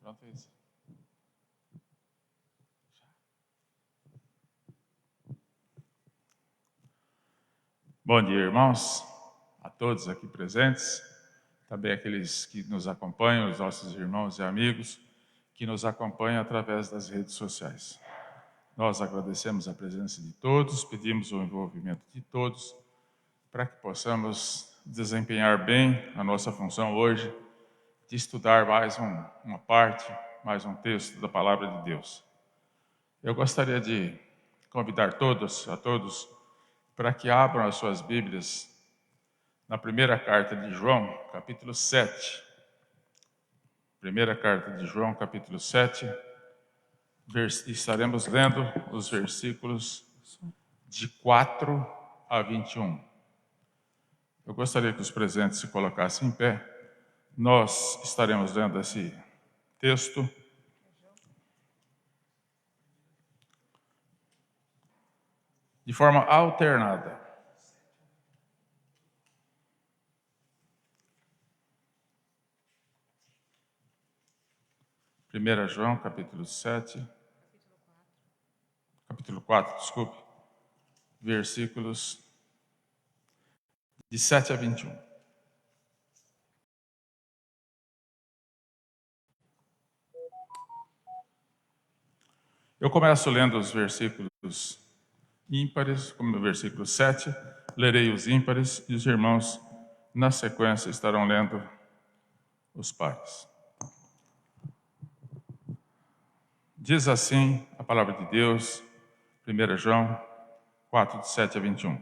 Pronto, é isso. Bom dia, irmãos, a todos aqui presentes, também aqueles que nos acompanham, os nossos irmãos e amigos que nos acompanham através das redes sociais. Nós agradecemos a presença de todos, pedimos o envolvimento de todos para que possamos desempenhar bem a nossa função hoje de estudar mais uma parte, mais um texto da Palavra de Deus. Eu gostaria de convidar a todos para que abram as suas Bíblias na primeira carta de João, capítulo 7. Primeira carta de João, capítulo 7. Estaremos lendo os versículos de 4 a 21. Eu gostaria que os presentes se colocassem em pé. Nós estaremos lendo esse texto de forma alternada. Primeira João, capítulo 7. Capítulo 4, desculpe. Versículos de 7 a 21. Eu começo lendo os versículos ímpares, como no versículo 7, lerei os ímpares e os irmãos, na sequência, estarão lendo os pares. Diz assim a palavra de Deus, 1 João 4, de 7 a 21.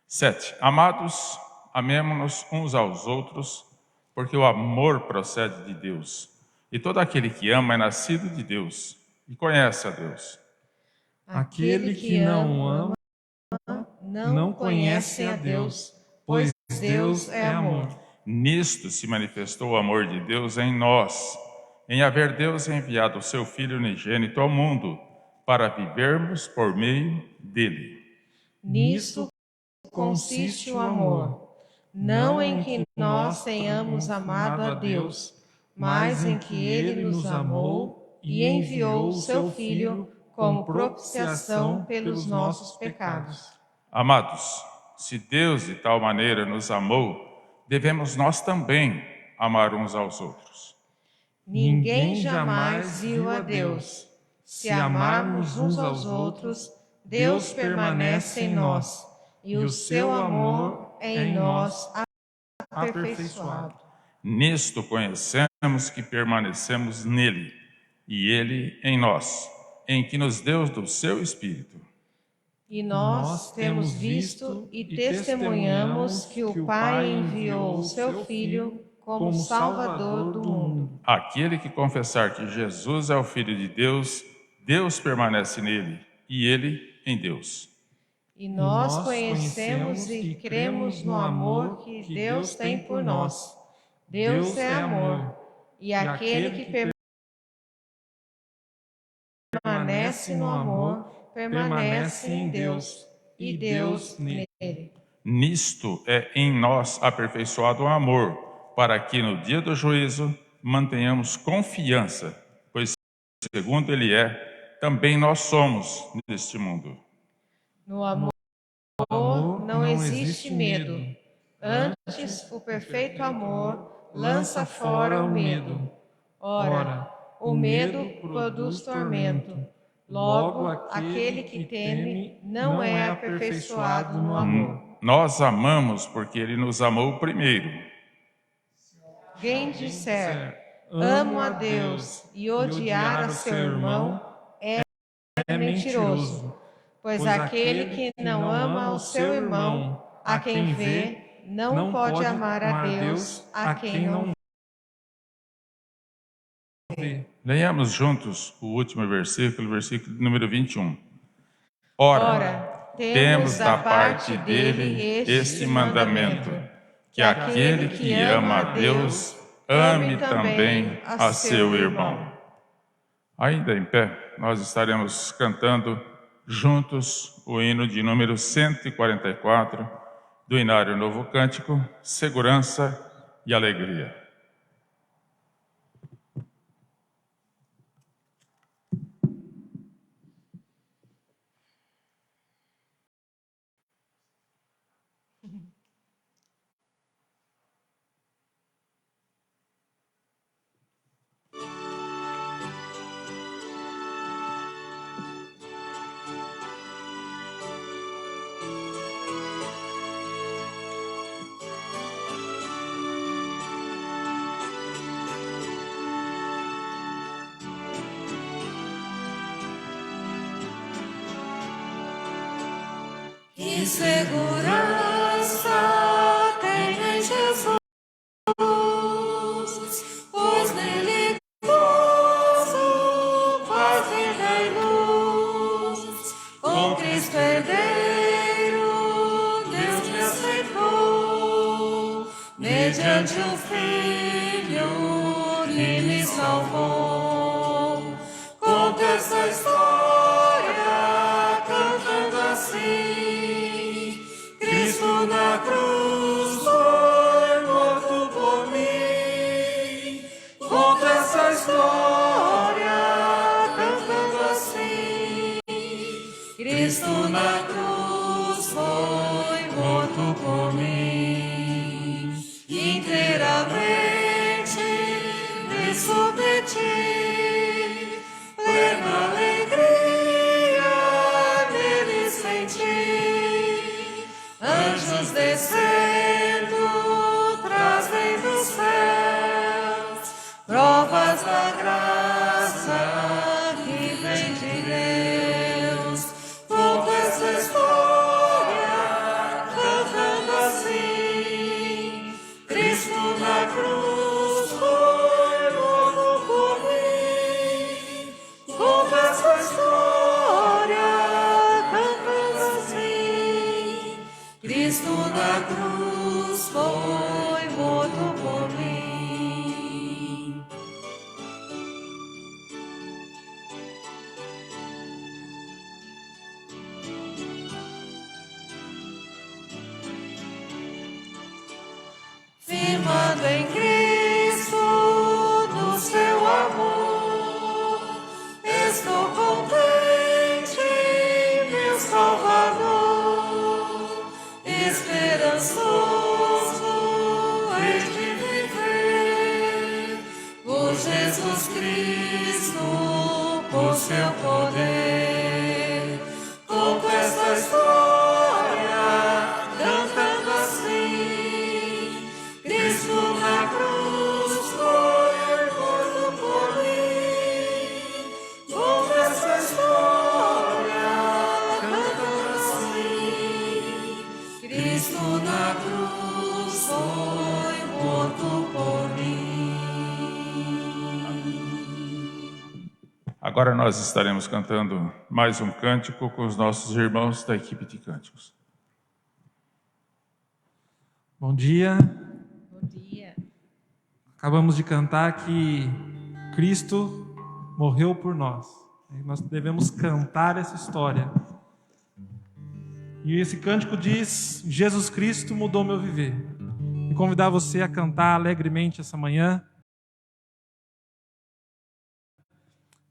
7. Amados, amemo-nos uns aos outros, porque o amor procede de Deus. E todo aquele que ama é nascido de Deus e conhece a Deus. Aquele que não ama não conhece a Deus, pois Deus é amor. Nisto se manifestou o amor de Deus em nós, em haver Deus enviado o seu Filho unigênito ao mundo, para vivermos por meio dele. Nisto consiste o amor, não em que nós tenhamos amado a Deus, mas em que Ele nos amou e enviou o seu Filho como propiciação pelos nossos pecados. Amados, se Deus de tal maneira nos amou, devemos nós também amar uns aos outros. Ninguém jamais viu a Deus. Se amarmos uns aos outros, Deus permanece em nós, e o seu amor é em nós aperfeiçoado. Nisto conhecemos que permanecemos nele, e ele em nós, em que nos deu do seu Espírito. E nós temos visto e testemunhamos que o Pai enviou o seu Filho como Salvador do mundo. Aquele que confessar que Jesus é o Filho de Deus, Deus permanece nele, e ele em Deus. E nós conhecemos e cremos no amor que Deus tem por nós. Deus é amor, e aquele que permanece no amor, permanece em Deus, e Deus nele. Nisto é em nós aperfeiçoado o amor, para que no dia do juízo mantenhamos confiança, pois segundo ele é, também nós somos neste mundo. No amor não existe medo. Antes, o perfeito amor lança fora o medo. Ora, o medo produz tormento. Logo, aquele que teme não é aperfeiçoado no amor. Nós amamos porque ele nos amou primeiro. Quem disser, amo a Deus e odiar a seu irmão, é mentiroso. Pois aquele que não ama o seu irmão, a quem vê, não pode amar a Deus, a quem não vê. Leiamos juntos o último versículo, versículo número 21. Ora, temos da parte dele este mandamento, que aquele que ama a Deus, ame também a seu irmão. Ainda em pé, nós estaremos cantando juntos o hino de número 144 do Inário Novo Cântico, Segurança e Alegria. Que segurança tem em Jesus, pois nele gozo, paz, vida e luz. Com Cristo herdeiro, Deus me aceitou, mediante o Filho que me salvou. Conto essa história cantando assim: Cristo na cruz foi morto por mim. Conto essa história cantando assim: Cristo na cruz foi morto por mim. Inteiramente me submeti, plena alegria nele senti. Anjos descendo, trazem dos céus provas da graça que vem de Deus. Conto essa história cantando assim: Cristo na cruz foi morto por mim. Conto essa história cantando assim: Cristo na cruz foi morto por mim. Firmado em Cristo, no seu amor, estou contente em meu Salvador, esperançoso hei de viver por Jesus Cristo, por seu poder. Conto esta história cantando assim: Cristo na cruz foi morto por mim. Conto essa história cantando assim: Cristo na cruz foi morto por mim. Agora nós estaremos cantando mais um cântico com os nossos irmãos da equipe de cânticos. Bom dia. Bom dia. Acabamos de cantar que Cristo morreu por nós. Nós devemos cantar essa história. E esse cântico diz: Jesus Cristo mudou meu viver. E convidar você a cantar alegremente essa manhã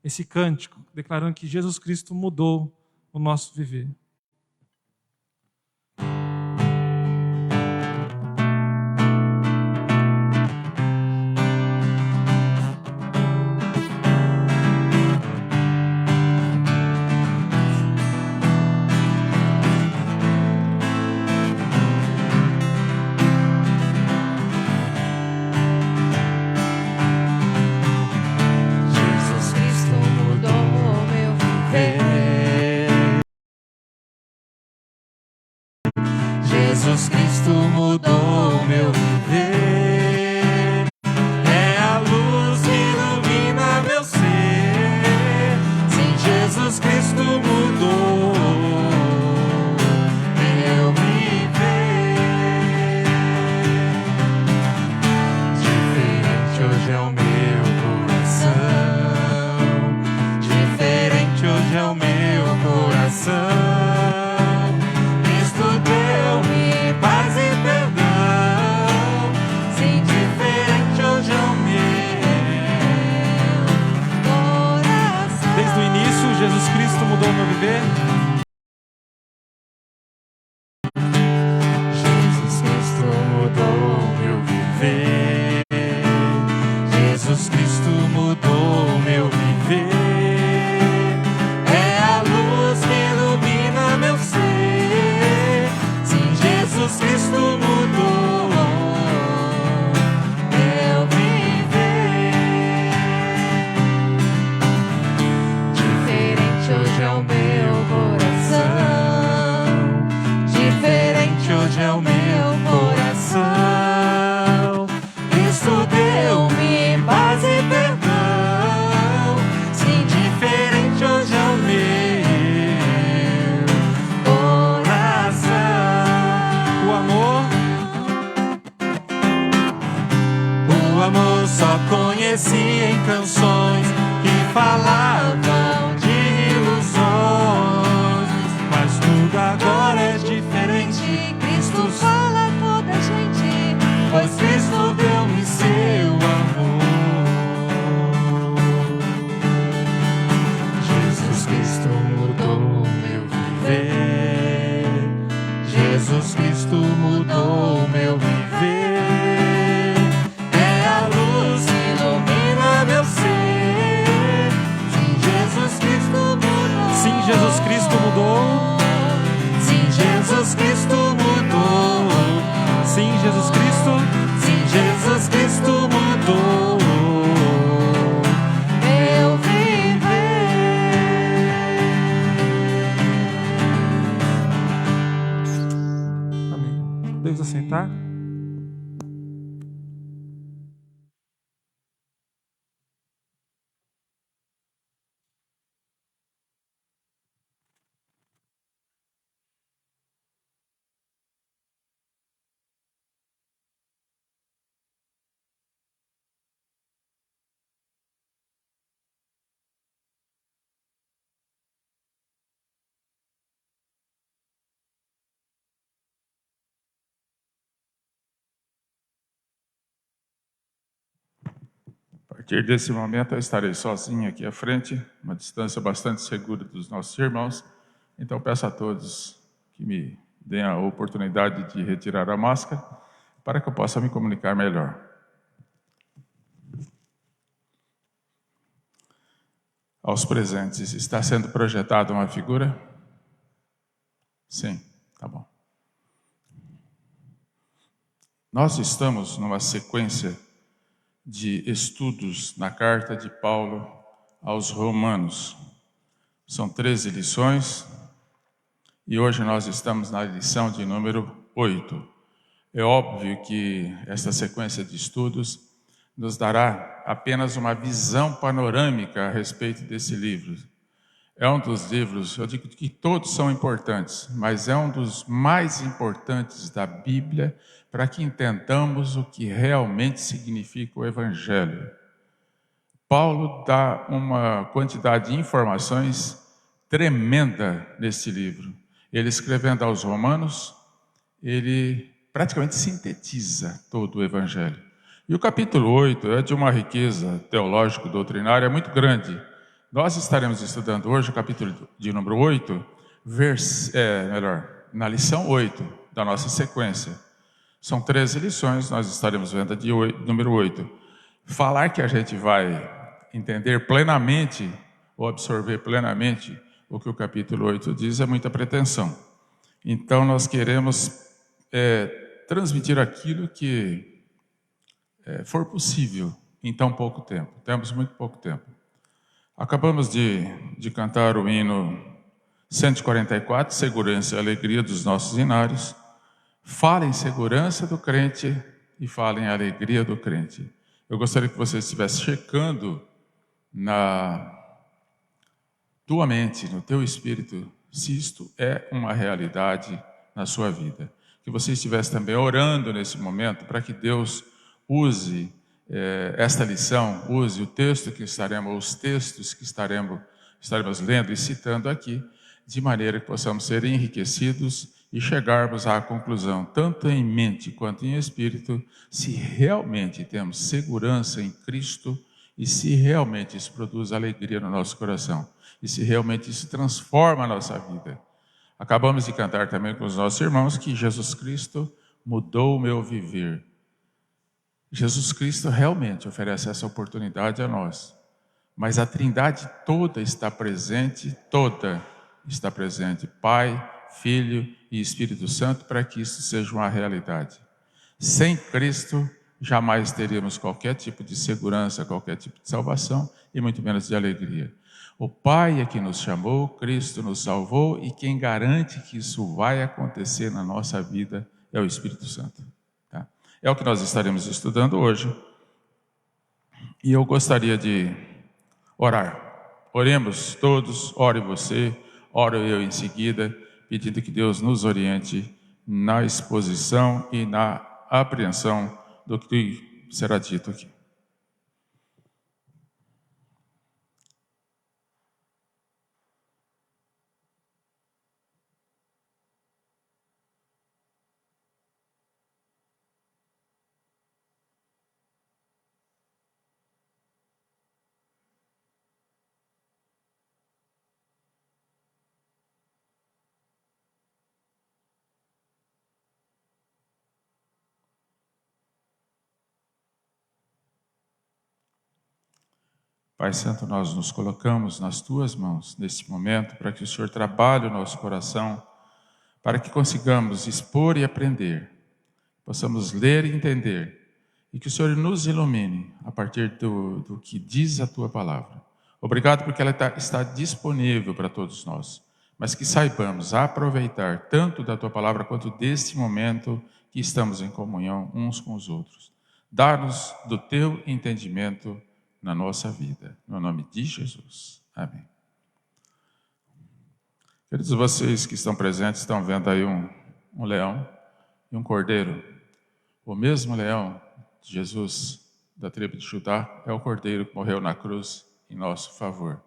esse cântico, declarando que Jesus Cristo mudou o nosso viver. Jesus Cristo mudou meu viver. É a luz que ilumina meu ser. Sim, Jesus Cristo mudou meu viver. Diferente hoje é o meu coração. Diferente hoje é o meu coração. Jesus Cristo mudou meu viver. Jesus Cristo mudou meu viver. Jesus Cristo mudou meu viver. É a luz que ilumina meu ser. Sim, Jesus Cristo mudou meu viver. Diferente hoje é o meu coração. canções que falavam de ilusões, mas tudo agora é diferente. Cristo fala a toda a gente, Pois Cristo deu-me seu amor. Jesus Cristo mudou meu viver. Jesus Cristo mudou meu viver. É a luz que ilumina meu ser. Sim, Jesus Cristo mudou. Sim, Jesus Cristo mudou. Sim, Jesus Cristo mudou. Sim, Jesus Cristo. Sim, Jesus Cristo mudou meu viver. Amém. Podemos assentar? A partir desse momento eu estarei sozinho aqui à frente, uma distância bastante segura dos nossos irmãos. Então peço a todos que me deem a oportunidade de retirar a máscara para que eu possa me comunicar melhor. Aos presentes, está sendo projetada uma figura? Sim, tá bom. Nós estamos numa sequência de estudos na carta de Paulo aos Romanos. São 13 lições e hoje nós estamos na lição de número 8. É óbvio que esta sequência de estudos nos dará apenas uma visão panorâmica a respeito desse livro. É um dos livros, eu digo que todos são importantes, mas é um dos mais importantes da Bíblia para que entendamos o que realmente significa o Evangelho. Paulo dá uma quantidade de informações tremenda nesse livro. Ele escrevendo aos Romanos, ele praticamente sintetiza todo o Evangelho. E o capítulo 8 é de uma riqueza teológico-doutrinária muito grande. Nós estaremos estudando hoje o capítulo de número 8, na lição 8 da nossa sequência. São 13 lições, nós estaremos vendo a de número 8. Falar que a gente vai entender plenamente ou absorver plenamente o que o capítulo 8 diz é muita pretensão. Então nós queremos transmitir aquilo que for possível em tão pouco tempo. Temos muito pouco tempo. Acabamos de cantar o hino 144, Segurança e Alegria dos Nossos Inários. Fala em segurança do crente e fala em alegria do crente. Eu gostaria que você estivesse checando na tua mente, no teu espírito, se isto é uma realidade na sua vida. Que você estivesse também orando nesse momento para que Deus use esta lição, use o texto que os textos que estaremos lendo e citando aqui, de maneira que possamos ser enriquecidos e chegarmos à conclusão, tanto em mente quanto em espírito, se realmente temos segurança em Cristo e se realmente isso produz alegria no nosso coração e se realmente isso transforma a nossa vida. Acabamos de cantar também com os nossos irmãos que Jesus Cristo mudou o meu viver. Jesus Cristo realmente oferece essa oportunidade a nós, mas a Trindade toda está presente, Pai, Filho e Espírito Santo, para que isso seja uma realidade. Sem Cristo, jamais teríamos qualquer tipo de segurança, qualquer tipo de salvação e muito menos de alegria. O Pai é que nos chamou, Cristo nos salvou e quem garante que isso vai acontecer na nossa vida é o Espírito Santo. Tá? É o que nós estaremos estudando hoje e eu gostaria de orar. Oremos todos, ore você, oro eu em seguida, pedindo que Deus nos oriente na exposição e na apreensão do que será dito aqui. Pai Santo, nós nos colocamos nas Tuas mãos neste momento para que o Senhor trabalhe o nosso coração, para que consigamos expor e aprender, possamos ler e entender, e que o Senhor nos ilumine a partir do que diz a Tua palavra. Obrigado porque ela está disponível para todos nós, mas que saibamos aproveitar tanto da Tua palavra quanto deste momento que estamos em comunhão uns com os outros. Dá-nos do Teu entendimento na nossa vida. No nome de Jesus. Amém. Queridos, vocês que estão presentes estão vendo aí um leão e um cordeiro. O mesmo leão de Jesus, da tribo de Judá, é o cordeiro que morreu na cruz em nosso favor.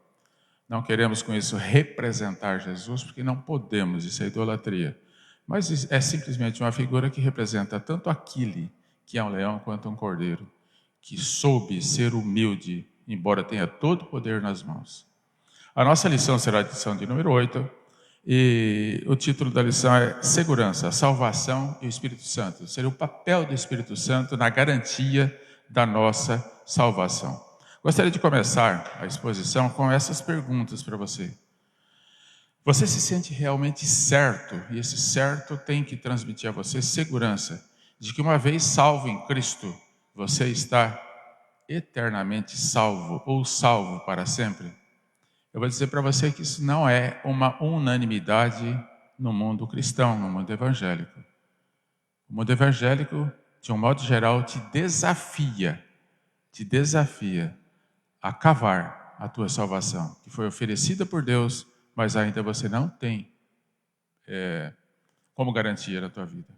Não queremos com isso representar Jesus, porque não podemos, isso é idolatria. Mas é simplesmente uma figura que representa tanto aquele que é um leão quanto um cordeiro, que soube ser humilde, embora tenha todo o poder nas mãos. A nossa lição será a lição de número 8, e o título da lição é Segurança, a Salvação e o Espírito Santo. Seria o papel do Espírito Santo na garantia da nossa salvação. Gostaria de começar a exposição com essas perguntas para você. Você se sente realmente certo, e esse certo tem que transmitir a você segurança, de que uma vez salvo em Cristo, você está eternamente salvo ou salvo para sempre? Eu vou dizer para você que isso não é uma unanimidade no mundo cristão, no mundo evangélico. O mundo evangélico, de um modo geral, te desafia a cavar a tua salvação, que foi oferecida por Deus, mas ainda você não tem como garantia na tua vida.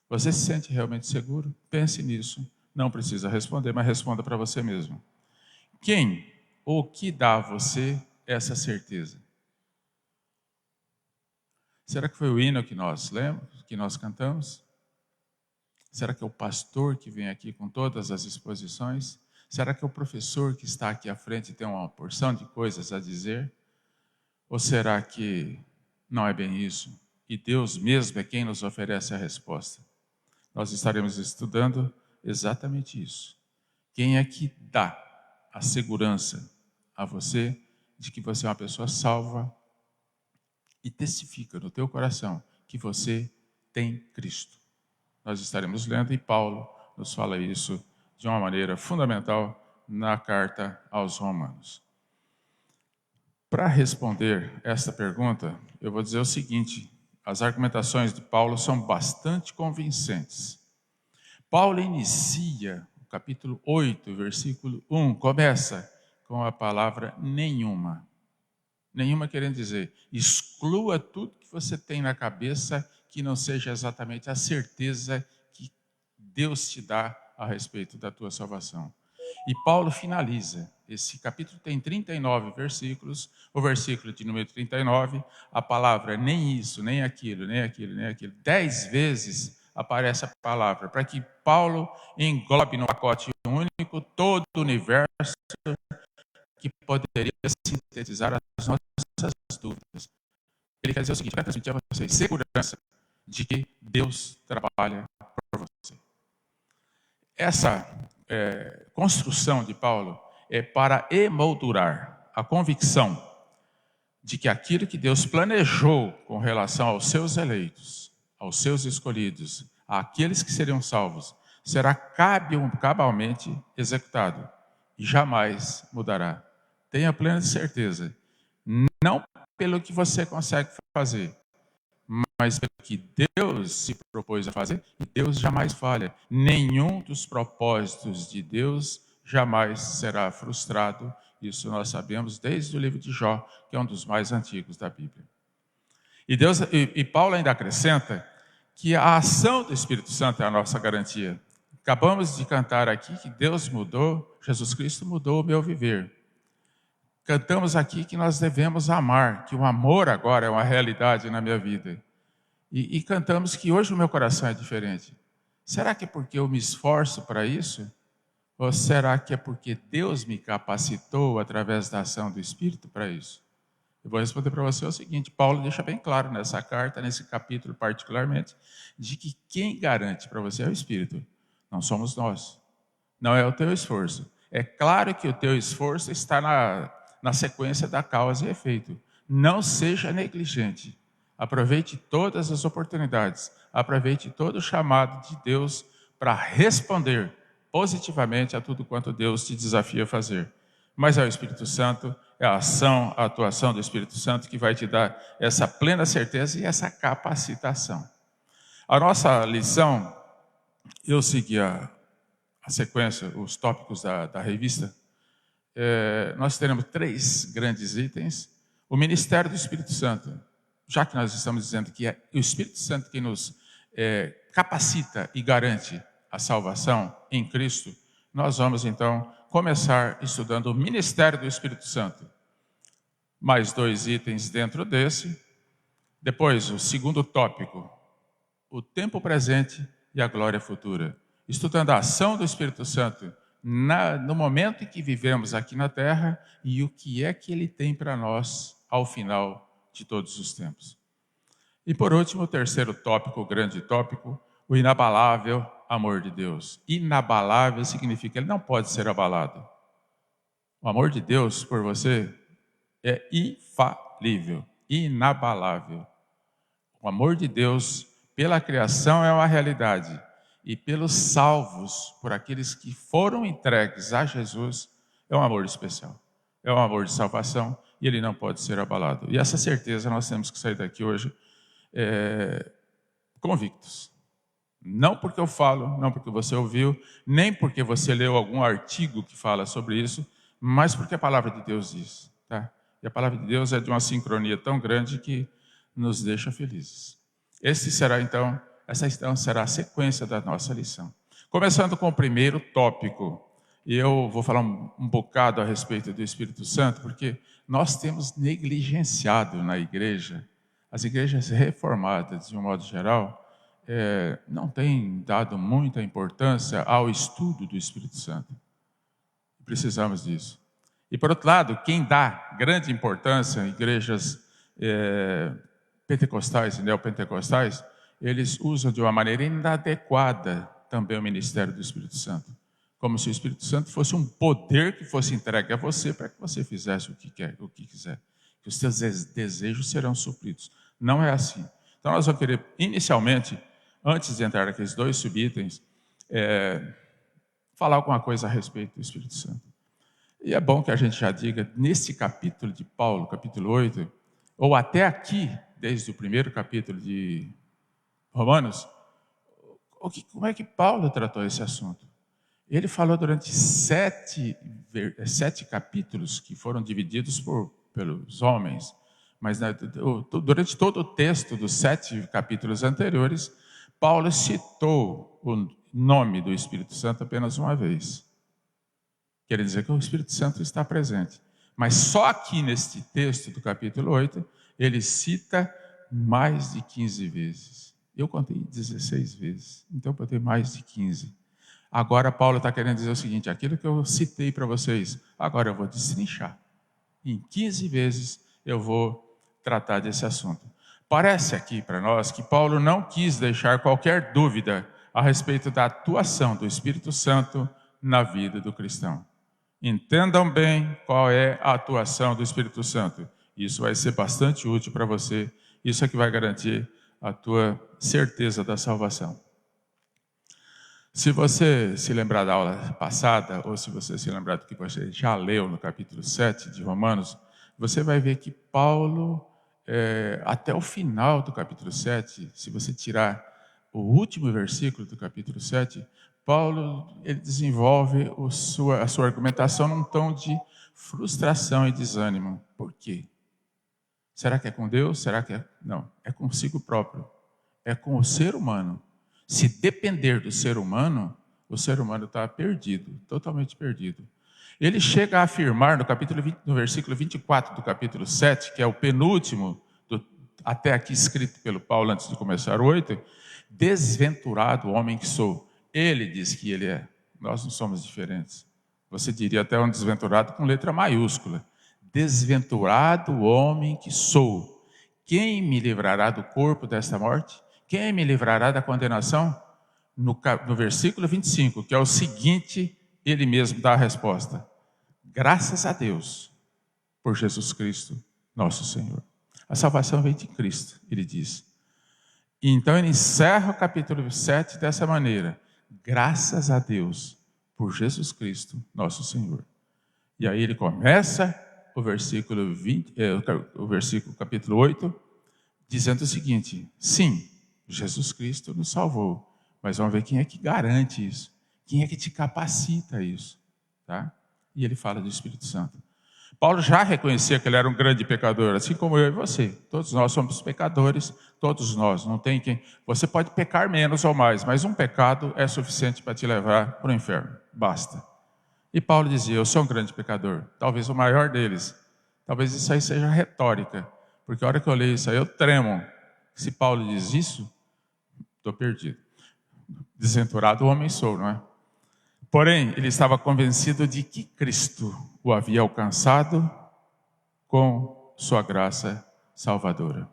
Você se sente realmente seguro? Pense nisso. Não precisa responder, mas responda para você mesmo. Quem ou o que dá a você essa certeza? Será que foi o hino que nós lemos, que nós cantamos? Será que é o pastor que vem aqui com todas as exposições? Será que é o professor que está aqui à frente e tem uma porção de coisas a dizer? Ou será que não é bem isso? E Deus mesmo é quem nos oferece a resposta? Nós estaremos estudando exatamente isso. Quem é que dá a segurança a você de que você é uma pessoa salva e testifica no teu coração que você tem Cristo? Nós estaremos lendo e Paulo nos fala isso de uma maneira fundamental na carta aos Romanos. Para responder esta pergunta, eu vou dizer o seguinte: as argumentações de Paulo são bastante convincentes. Paulo inicia o capítulo 8, versículo 1, começa com a palavra nenhuma. Nenhuma querendo dizer, exclua tudo que você tem na cabeça que não seja exatamente a certeza que Deus te dá a respeito da tua salvação. E Paulo finaliza, esse capítulo tem 39 versículos, o versículo de número 39, a palavra nem isso, nem aquilo, nem aquilo, nem aquilo. 10 vezes aparece a palavra, para que Paulo englobe no pacote único todo o universo que poderia sintetizar as nossas dúvidas. Ele quer dizer o seguinte: vai transmitir a vocês segurança de que Deus trabalha por você. Essa construção de Paulo é para emoldurar a convicção de que aquilo que Deus planejou com relação aos seus eleitos, aos seus escolhidos, àqueles que seriam salvos, será cabalmente executado e jamais mudará. Tenha plena certeza, não pelo que você consegue fazer, mas pelo que Deus se propôs a fazer, e Deus jamais falha. Nenhum dos propósitos de Deus jamais será frustrado. Isso nós sabemos desde o livro de Jó, que é um dos mais antigos da Bíblia. E Paulo ainda acrescenta que a ação do Espírito Santo é a nossa garantia. Acabamos de cantar aqui que Deus mudou, Jesus Cristo mudou o meu viver. Cantamos aqui que nós devemos amar, que o amor agora é uma realidade na minha vida. E cantamos que hoje o meu coração é diferente. Será que é porque eu me esforço para isso? Ou será que é porque Deus me capacitou através da ação do Espírito para isso? Eu vou responder para você o seguinte: Paulo deixa bem claro nessa carta, nesse capítulo particularmente, de que quem garante para você é o Espírito. Não somos nós. Não é o teu esforço. É claro que o teu esforço está na sequência da causa e efeito. Não seja negligente. Aproveite todas as oportunidades. Aproveite todo o chamado de Deus para responder positivamente a tudo quanto Deus te desafia a fazer. Mas é o Espírito Santo, é a ação, a atuação do Espírito Santo que vai te dar essa plena certeza e essa capacitação. A nossa lição, eu segui a sequência, os tópicos da revista. Nós teremos 3 grandes itens. O ministério do Espírito Santo, já que nós estamos dizendo que é o Espírito Santo que nos capacita e garante a salvação em Cristo, nós vamos então começar estudando o ministério do Espírito Santo. Mais 2 itens dentro desse. Depois, o segundo tópico, o tempo presente e a glória futura. Estudando a ação do Espírito Santo no momento em que vivemos aqui na Terra e o que é que Ele tem para nós ao final de todos os tempos. E por último, o terceiro tópico, o grande tópico, o inabalável amor de Deus. Inabalável significa que Ele não pode ser abalado. O amor de Deus por você é infalível, inabalável. O amor de Deus pela criação é uma realidade. E pelos salvos, por aqueles que foram entregues a Jesus, é um amor especial. É um amor de salvação e ele não pode ser abalado. E essa certeza nós temos que sair daqui hoje convictos. Não porque eu falo, não porque você ouviu, nem porque você leu algum artigo que fala sobre isso, mas porque a palavra de Deus diz. Tá? E a palavra de Deus é de uma sincronia tão grande que nos deixa felizes. Essa então será a sequência da nossa lição. Começando com o primeiro tópico. E eu vou falar um bocado a respeito do Espírito Santo, porque nós temos negligenciado na igreja, as igrejas reformadas, de um modo geral, não têm dado muita importância ao estudo do Espírito Santo. Precisamos disso. E, por outro lado, quem dá grande importância, igrejas pentecostais e neopentecostais, eles usam de uma maneira inadequada também o ministério do Espírito Santo. Como se o Espírito Santo fosse um poder que fosse entregue a você para que você fizesse o que quiser. Que os seus desejos serão supridos. Não é assim. Então nós vamos querer, inicialmente, antes de entrar naqueles 2 subitens, falar alguma coisa a respeito do Espírito Santo. E é bom que a gente já diga, nesse capítulo de Paulo, capítulo 8, ou até aqui, desde o primeiro capítulo de Romanos, como é que Paulo tratou esse assunto? Ele falou durante 7 capítulos que foram divididos pelos homens, mas durante todo o texto dos 7 capítulos anteriores, Paulo citou o nome do Espírito Santo apenas uma vez. Quer dizer que o Espírito Santo está presente. Mas só aqui neste texto do capítulo 8, ele cita mais de 15 vezes. Eu contei 16 vezes, então eu botei mais de 15. Agora Paulo está querendo dizer o seguinte, aquilo que eu citei para vocês, agora eu vou destrinchar. Em 15 vezes eu vou tratar desse assunto. Parece aqui para nós que Paulo não quis deixar qualquer dúvida a respeito da atuação do Espírito Santo na vida do cristão. Entendam bem qual é a atuação do Espírito Santo. Isso vai ser bastante útil para você. Isso é que vai garantir a tua certeza da salvação. Se você se lembrar da aula passada, ou se você se lembrar do que você já leu no capítulo 7 de Romanos, você vai ver que Paulo, até o final do capítulo 7, se você tirar o último versículo do capítulo 7, Paulo ele desenvolve a sua argumentação num tom de frustração e desânimo. Por quê? Será que é com Deus? Será que é? Não, é consigo próprio. É com o ser humano. Se depender do ser humano, o ser humano está perdido, totalmente perdido. Ele chega a afirmar no versículo 24 do capítulo 7, que é o penúltimo, até aqui escrito pelo Paulo antes de começar o 8, desventurado homem que sou. Ele diz que ele é. Nós não somos diferentes. Você diria até um desventurado com letra maiúscula. Desventurado homem que sou. Quem me livrará do corpo desta morte? Quem me livrará da condenação? No versículo 25, que é o seguinte ele mesmo dá a resposta. Graças a Deus por Jesus Cristo, nosso Senhor. A salvação vem de Cristo, ele diz. E então ele encerra o capítulo 7 dessa maneira. Graças a Deus por Jesus Cristo, nosso Senhor. E aí ele começa o versículo capítulo 8, dizendo o seguinte: sim, Jesus Cristo nos salvou, mas vamos ver quem é que garante isso, quem é que te capacita isso, tá? E ele fala do Espírito Santo. Paulo já reconhecia que ele era um grande pecador, assim como eu e você. Todos nós somos pecadores, todos nós. Não tem quem. Você pode pecar menos ou mais, mas um pecado é suficiente para te levar para o inferno. Basta. E Paulo dizia: eu sou um grande pecador, talvez o maior deles. Talvez isso aí seja retórica, porque a hora que eu leio isso aí eu tremo. Se Paulo diz isso, estou perdido. Desventurado o homem sou, não é? Porém, ele estava convencido de que Cristo o havia alcançado com sua graça salvadora.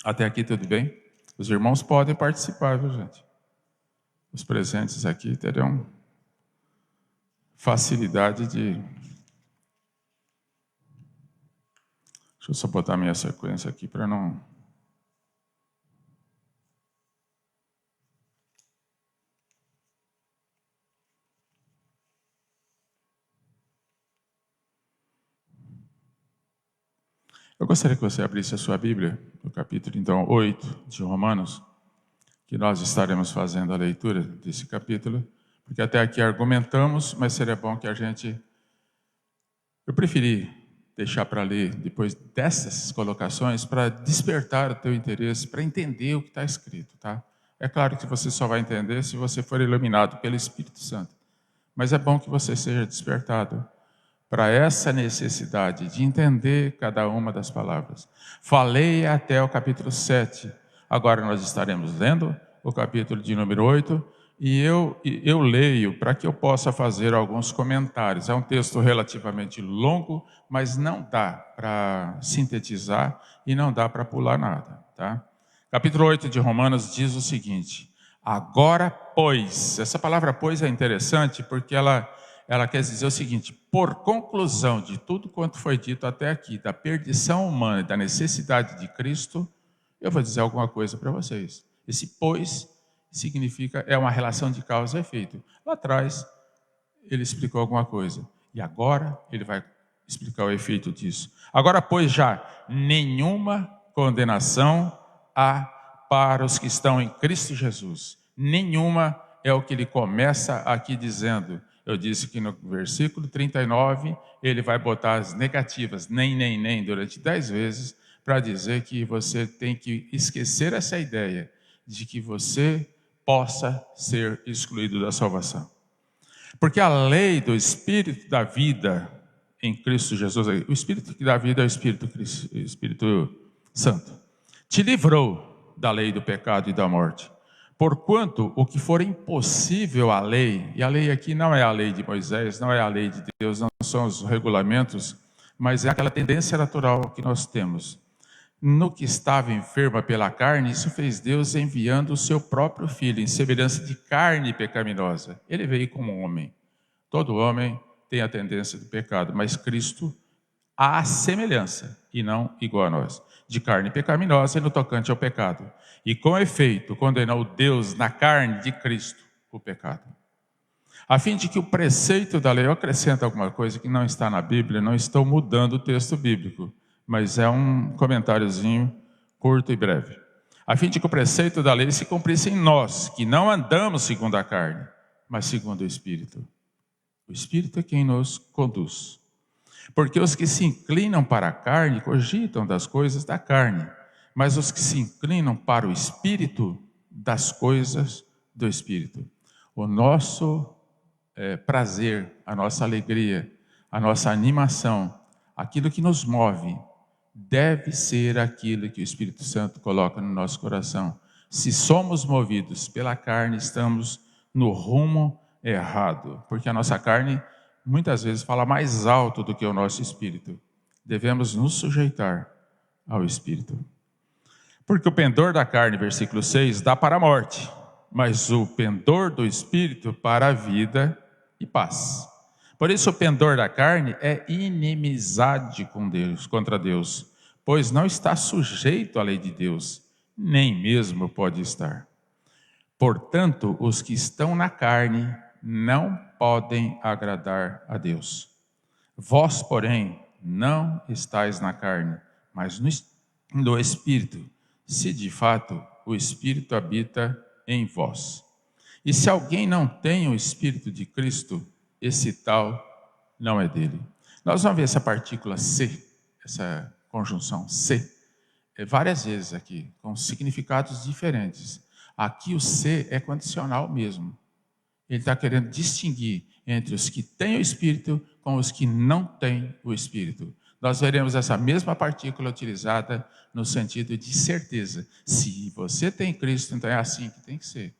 Até aqui tudo bem? Os irmãos podem participar, viu, gente? Os presentes aqui terão facilidade de... Deixa eu só botar minha sequência aqui para não... Eu gostaria que você abrisse a sua Bíblia, no capítulo, então, 8 de Romanos, que nós estaremos fazendo a leitura desse capítulo, porque até aqui argumentamos, mas seria bom que a gente... Eu preferi deixar para ler depois dessas colocações, para despertar o teu interesse, para entender o que está escrito, tá? É claro que você só vai entender se você for iluminado pelo Espírito Santo, mas é bom que você seja despertado para essa necessidade de entender cada uma das palavras. Falei até o capítulo 7, agora nós estaremos lendo o capítulo de número 8, e eu leio para que eu possa fazer alguns comentários. É um texto relativamente longo, mas não dá para sintetizar e não dá para pular nada, tá? Capítulo 8 de Romanos diz o seguinte: agora, pois, essa palavra pois é interessante porque ela quer dizer o seguinte: por conclusão de tudo quanto foi dito até aqui, da perdição humana e da necessidade de Cristo, eu vou dizer alguma coisa para vocês. Esse pois significa, é uma relação de causa e efeito. Lá atrás, ele explicou alguma coisa. E agora, ele vai explicar o efeito disso. Agora, pois, já nenhuma condenação há para os que estão em Cristo Jesus. Nenhuma é o que ele começa aqui dizendo. Eu disse que no versículo 39, ele vai botar as negativas, nem, durante 10 vezes, para dizer que você tem que esquecer essa ideia de que você possa ser excluído da salvação. Porque a lei do Espírito da vida em Cristo Jesus, o Espírito que dá vida é o Espírito Santo, te livrou da lei do pecado e da morte. Porquanto o que for impossível à lei, e a lei aqui não é a lei de Moisés, não é a lei de Deus, não são os regulamentos, mas é aquela tendência natural que nós temos. No que estava enferma pela carne, isso fez Deus enviando o seu próprio Filho, em semelhança de carne pecaminosa. Ele veio como homem. Todo homem tem a tendência do pecado, mas Cristo, à semelhança, e não igual a nós, de carne pecaminosa e no tocante ao pecado. E com efeito, condenou Deus na carne de Cristo o pecado. A fim de que o preceito da lei, eu acrescento alguma coisa que não está na Bíblia, não estou mudando o texto bíblico, mas é um comentáriozinho curto e breve. A fim de que o preceito da lei se cumprisse em nós, que não andamos segundo a carne, mas segundo o Espírito. O Espírito é quem nos conduz. Porque os que se inclinam para a carne cogitam das coisas da carne, mas os que se inclinam para o Espírito, das coisas do Espírito. O nosso prazer, a nossa alegria, a nossa animação, aquilo que nos move, deve ser aquilo que o Espírito Santo coloca no nosso coração. Se somos movidos pela carne, estamos no rumo errado, porque a nossa carne muitas vezes fala mais alto do que o nosso espírito. Devemos nos sujeitar ao Espírito. Porque o pendor da carne, versículo 6, dá para a morte, mas o pendor do Espírito para a vida e paz. Por isso o pendor da carne é inimizade com Deus, contra Deus, pois não está sujeito à lei de Deus, nem mesmo pode estar. Portanto, os que estão na carne não podem agradar a Deus. Vós, porém, não estáis na carne, mas no Espírito, se de fato o Espírito habita em vós. E se alguém não tem o Espírito de Cristo, esse tal não é dele. Nós vamos ver essa partícula C, essa conjunção C, várias vezes aqui, com significados diferentes. Aqui o C é condicional mesmo. Ele está querendo distinguir entre os que têm o Espírito com os que não têm o Espírito. Nós veremos essa mesma partícula utilizada no sentido de certeza. Se você tem Cristo, então é assim que tem que ser.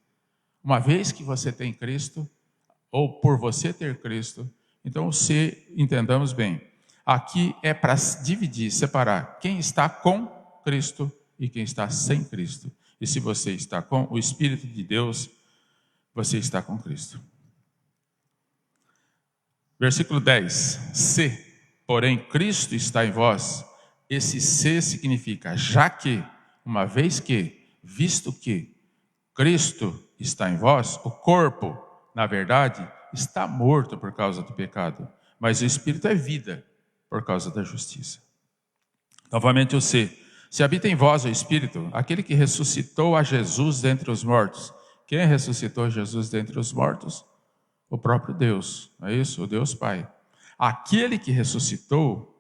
Uma vez que você tem Cristo, ou por você ter Cristo, então o C, entendamos bem, aqui é para dividir, separar quem está com Cristo e quem está sem Cristo. E se você está com o Espírito de Deus, você está com Cristo. Versículo 10. Se, porém, Cristo está em vós, esse se significa já que, uma vez que, visto que Cristo está em vós, o corpo, na verdade, está morto por causa do pecado, mas o Espírito é vida por causa da justiça. Novamente o se. Se habita em vós o Espírito, aquele que ressuscitou a Jesus dentre os mortos. Quem ressuscitou Jesus dentre os mortos? O próprio Deus, não é isso? O Deus Pai. Aquele que ressuscitou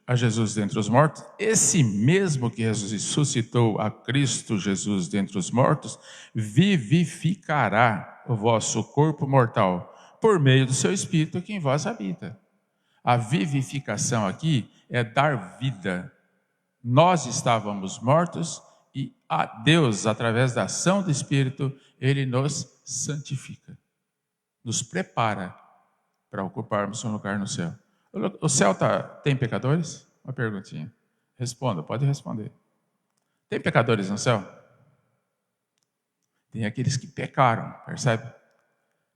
a Jesus dentre os mortos, esse mesmo que ressuscitou a Cristo Jesus dentre os mortos, vivificará o vosso corpo mortal, por meio do seu Espírito que em vós habita. A vivificação aqui é dar vida. Nós estávamos mortos e a Deus, através da ação do Espírito, Ele nos santifica, nos prepara para ocuparmos um lugar no céu. O céu tem pecadores? Uma perguntinha. Responda, pode responder. Tem pecadores no céu? Tem aqueles que pecaram, percebe?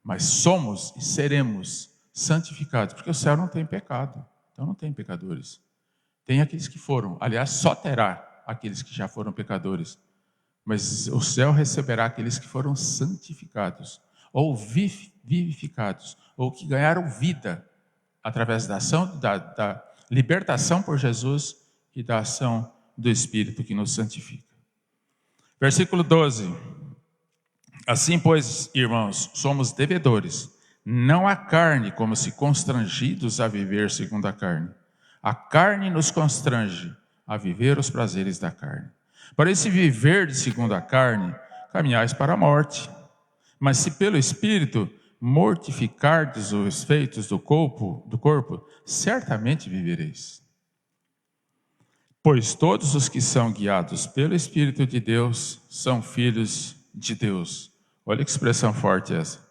Mas somos e seremos santificados, porque o céu não tem pecado, então não tem pecadores. Tem aqueles que foram, aliás, só terá aqueles que já foram pecadores, mas o céu receberá aqueles que foram santificados, ou vivificados, ou que ganharam vida, através da ação, da libertação por Jesus e da ação do Espírito que nos santifica. Versículo 12. Assim, pois, irmãos, somos devedores, não à carne, como se constrangidos a viver segundo a carne. A carne nos constrange a viver os prazeres da carne. Para esse viver de segundo a carne, caminhais para a morte. Mas se pelo Espírito mortificardes os feitos do corpo, certamente vivereis. Pois todos os que são guiados pelo Espírito de Deus são filhos de Deus. Olha que expressão forte essa.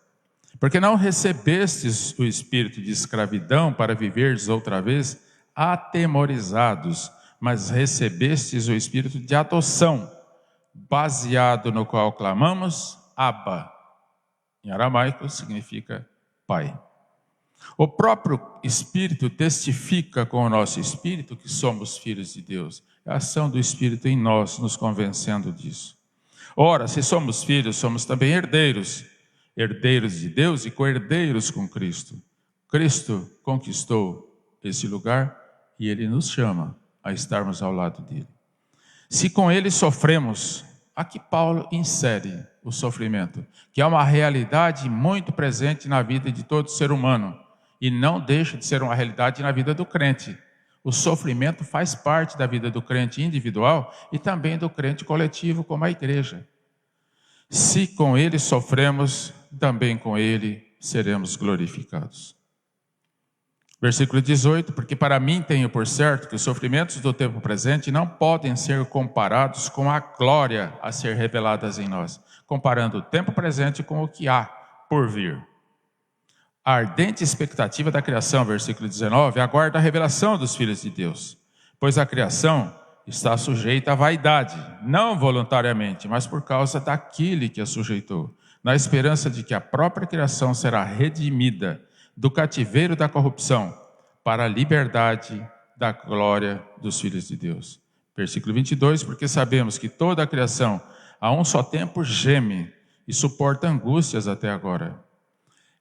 Porque não recebestes o espírito de escravidão para viverdes outra vez atemorizados, mas recebestes o espírito de adoção, baseado no qual clamamos Abba. Em aramaico significa Pai. O próprio Espírito testifica com o nosso espírito que somos filhos de Deus. É a ação do Espírito em nós, nos convencendo disso. Ora, se somos filhos, somos também herdeiros. Herdeiros de Deus e co-herdeiros com Cristo. Cristo conquistou esse lugar e Ele nos chama a estarmos ao lado dele. Se com Ele sofremos, aqui Paulo insere o sofrimento, que é uma realidade muito presente na vida de todo ser humano e não deixa de ser uma realidade na vida do crente. O sofrimento faz parte da vida do crente individual e também do crente coletivo, como a igreja. Se com Ele sofremos, também com Ele seremos glorificados. Versículo 18, porque para mim tenho por certo que os sofrimentos do tempo presente não podem ser comparados com a glória a ser reveladas em nós, comparando o tempo presente com o que há por vir. A ardente expectativa da criação, versículo 19, aguarda a revelação dos filhos de Deus, pois a criação está sujeita à vaidade, não voluntariamente, mas por causa daquele que a sujeitou, na esperança de que a própria criação será redimida do cativeiro da corrupção para a liberdade da glória dos filhos de Deus. Versículo 22, porque sabemos que toda a criação a um só tempo geme e suporta angústias até agora.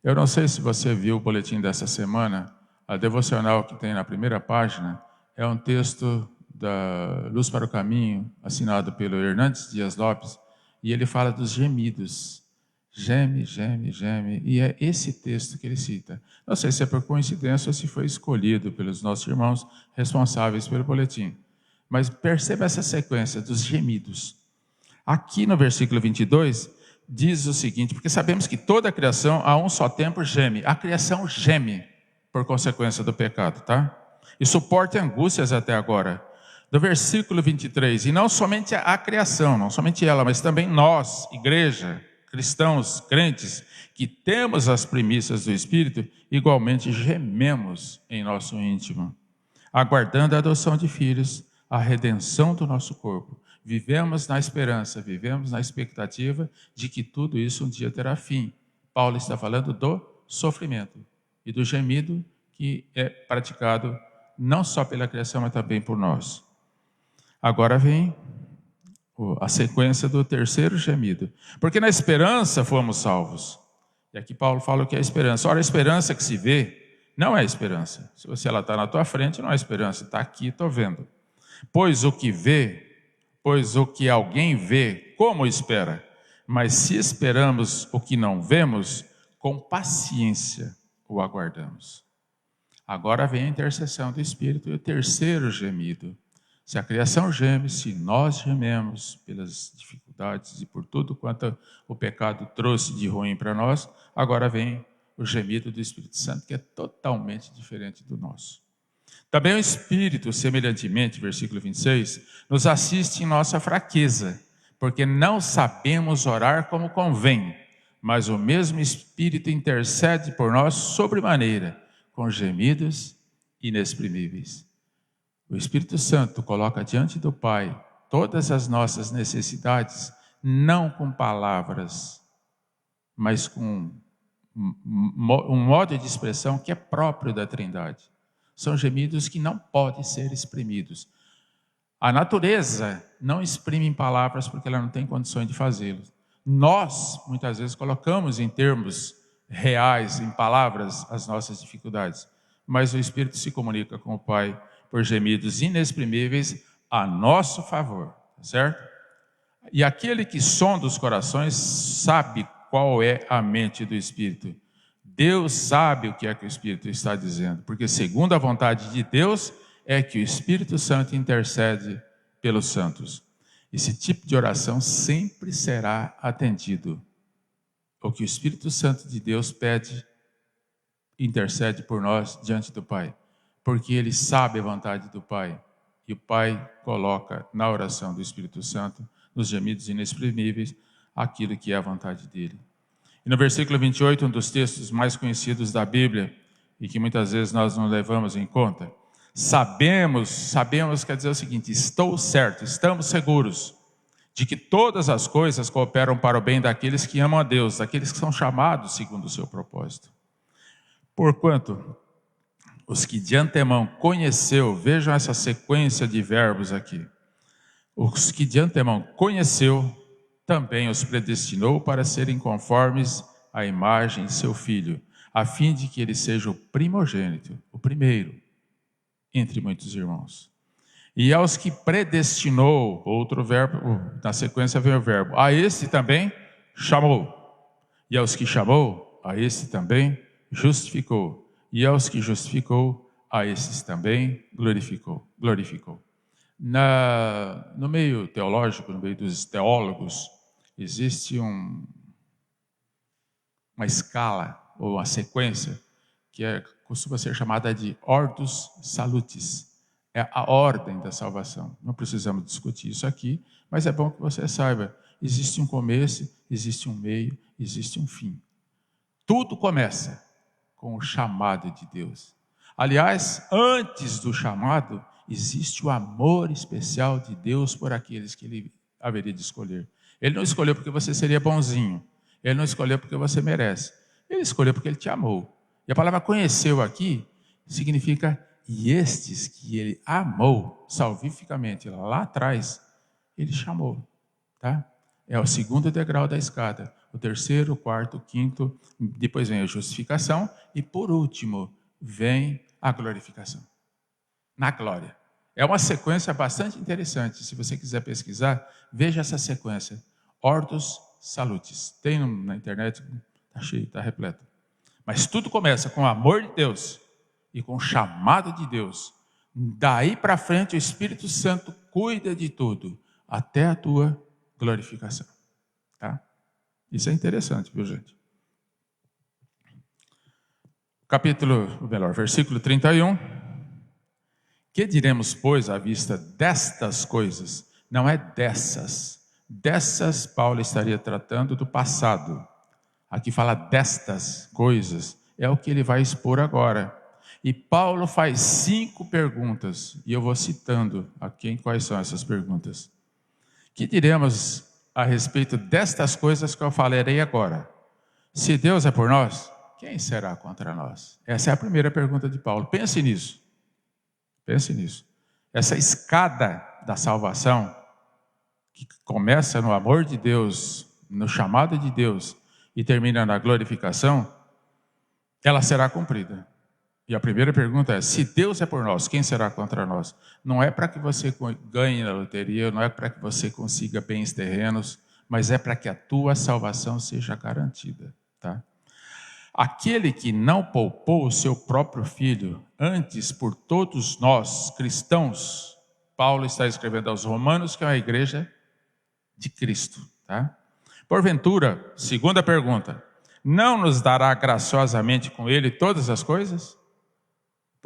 Eu não sei se você viu o boletim dessa semana, a devocional que tem na primeira página é um texto da Luz para o Caminho, assinado pelo Hernandes Dias Lopes, e ele fala dos gemidos. Geme, geme, geme, e é esse texto que ele cita. Não sei se é por coincidência ou se foi escolhido pelos nossos irmãos responsáveis pelo boletim, mas perceba essa sequência dos gemidos. Aqui no versículo 22, diz o seguinte, porque sabemos que toda a criação a um só tempo geme. A criação geme por consequência do pecado, tá? E suporta angústias até agora. Do versículo 23, e não somente a criação, não somente ela, mas também nós, igreja, cristãos, crentes, que temos as primícias do Espírito, igualmente gememos em nosso íntimo, aguardando a adoção de filhos, a redenção do nosso corpo. Vivemos na esperança, vivemos na expectativa de que tudo isso um dia terá fim. Paulo está falando do sofrimento e do gemido que é praticado não só pela criação, mas também por nós. Agora vem a sequência do terceiro gemido. Porque na esperança fomos salvos. E aqui Paulo fala o que é a esperança. Ora, a esperança que se vê não é esperança. Se ela está na tua frente, não é esperança. Está aqui, estou vendo. Pois o que alguém vê, como espera? Mas se esperamos o que não vemos, com paciência o aguardamos. Agora vem a intercessão do Espírito e o terceiro gemido. Se a criação geme, se nós gememos pelas dificuldades e por tudo quanto o pecado trouxe de ruim para nós, agora vem o gemido do Espírito Santo, que é totalmente diferente do nosso. Também o Espírito, semelhantemente, versículo 26, nos assiste em nossa fraqueza, porque não sabemos orar como convém, mas o mesmo Espírito intercede por nós sobremaneira, com gemidos inexprimíveis. O Espírito Santo coloca diante do Pai todas as nossas necessidades, não com palavras, mas com um modo de expressão que é próprio da Trindade. São gemidos que não podem ser exprimidos. A natureza não exprime em palavras porque ela não tem condições de fazê-lo. Nós, muitas vezes, colocamos em termos reais, em palavras, as nossas dificuldades. Mas o Espírito se comunica com o Pai por gemidos inexprimíveis a nosso favor, certo? E aquele que sonda os corações sabe qual é a mente do Espírito. Deus sabe o que é que o Espírito está dizendo, porque segundo a vontade de Deus é que o Espírito Santo intercede pelos santos. Esse tipo de oração sempre será atendido. O que o Espírito Santo de Deus pede, intercede por nós diante do Pai, porque ele sabe a vontade do Pai, e o Pai coloca na oração do Espírito Santo, nos gemidos inexprimíveis, aquilo que é a vontade dele. E no versículo 28, um dos textos mais conhecidos da Bíblia, e que muitas vezes nós não levamos em conta, sabemos quer dizer o seguinte, estou certo, estamos seguros de que todas as coisas cooperam para o bem daqueles que amam a Deus, daqueles que são chamados segundo o seu propósito. Porquanto, os que de antemão conheceu, vejam essa sequência de verbos aqui, os que de antemão conheceu, também os predestinou para serem conformes à imagem de seu Filho, a fim de que ele seja o primogênito, o primeiro, entre muitos irmãos. E aos que predestinou, outro verbo, na sequência vem o verbo, a este também chamou. E aos que chamou, a este também justificou. E aos que justificou, a esses também glorificou. No meio teológico, no meio dos teólogos, existe uma escala, ou uma sequência, que costuma ser chamada de Ordo Salutis. É a ordem da salvação. Não precisamos discutir isso aqui, mas é bom que você saiba. Existe um começo, existe um meio, existe um fim. Tudo começa com o chamado de Deus. Aliás, antes do chamado, existe o amor especial de Deus por aqueles que Ele haveria de escolher. Ele não escolheu porque você seria bonzinho. Ele não escolheu porque você merece. Ele escolheu porque Ele te amou. E a palavra conheceu aqui significa, e estes que Ele amou salvificamente lá atrás, Ele chamou. Tá? É o segundo degrau da escada. O terceiro, o quarto, o quinto, depois vem a justificação e por último vem a glorificação. Na glória. É uma sequência bastante interessante. Se você quiser pesquisar, veja essa sequência. Ordos Salutis. Tem na internet, está cheio, está repleto. Mas tudo começa com o amor de Deus e com o chamado de Deus. Daí para frente o Espírito Santo cuida de tudo, até a tua glorificação. Tá? Isso é interessante, viu, gente? Versículo 31. Que diremos, pois, à vista destas coisas? Não é dessas. Dessas, Paulo estaria tratando do passado. Aqui fala destas coisas. É o que ele vai expor agora. E Paulo faz 5 perguntas. E eu vou citando aqui quais são essas perguntas. Que diremos a respeito destas coisas que eu falarei agora? Se Deus é por nós, quem será contra nós? Essa é a primeira pergunta de Paulo. Pense nisso. Pense nisso. Essa escada da salvação, que começa no amor de Deus, no chamado de Deus, e termina na glorificação, ela será cumprida. E a primeira pergunta é, se Deus é por nós, quem será contra nós? Não é para que você ganhe na loteria, não é para que você consiga bens terrenos, mas é para que a tua salvação seja garantida. Tá? Aquele que não poupou o seu próprio filho, antes por todos nós, cristãos, Paulo está escrevendo aos Romanos, que é uma igreja de Cristo. Tá? Porventura, segunda pergunta, não nos dará graciosamente com ele todas as coisas?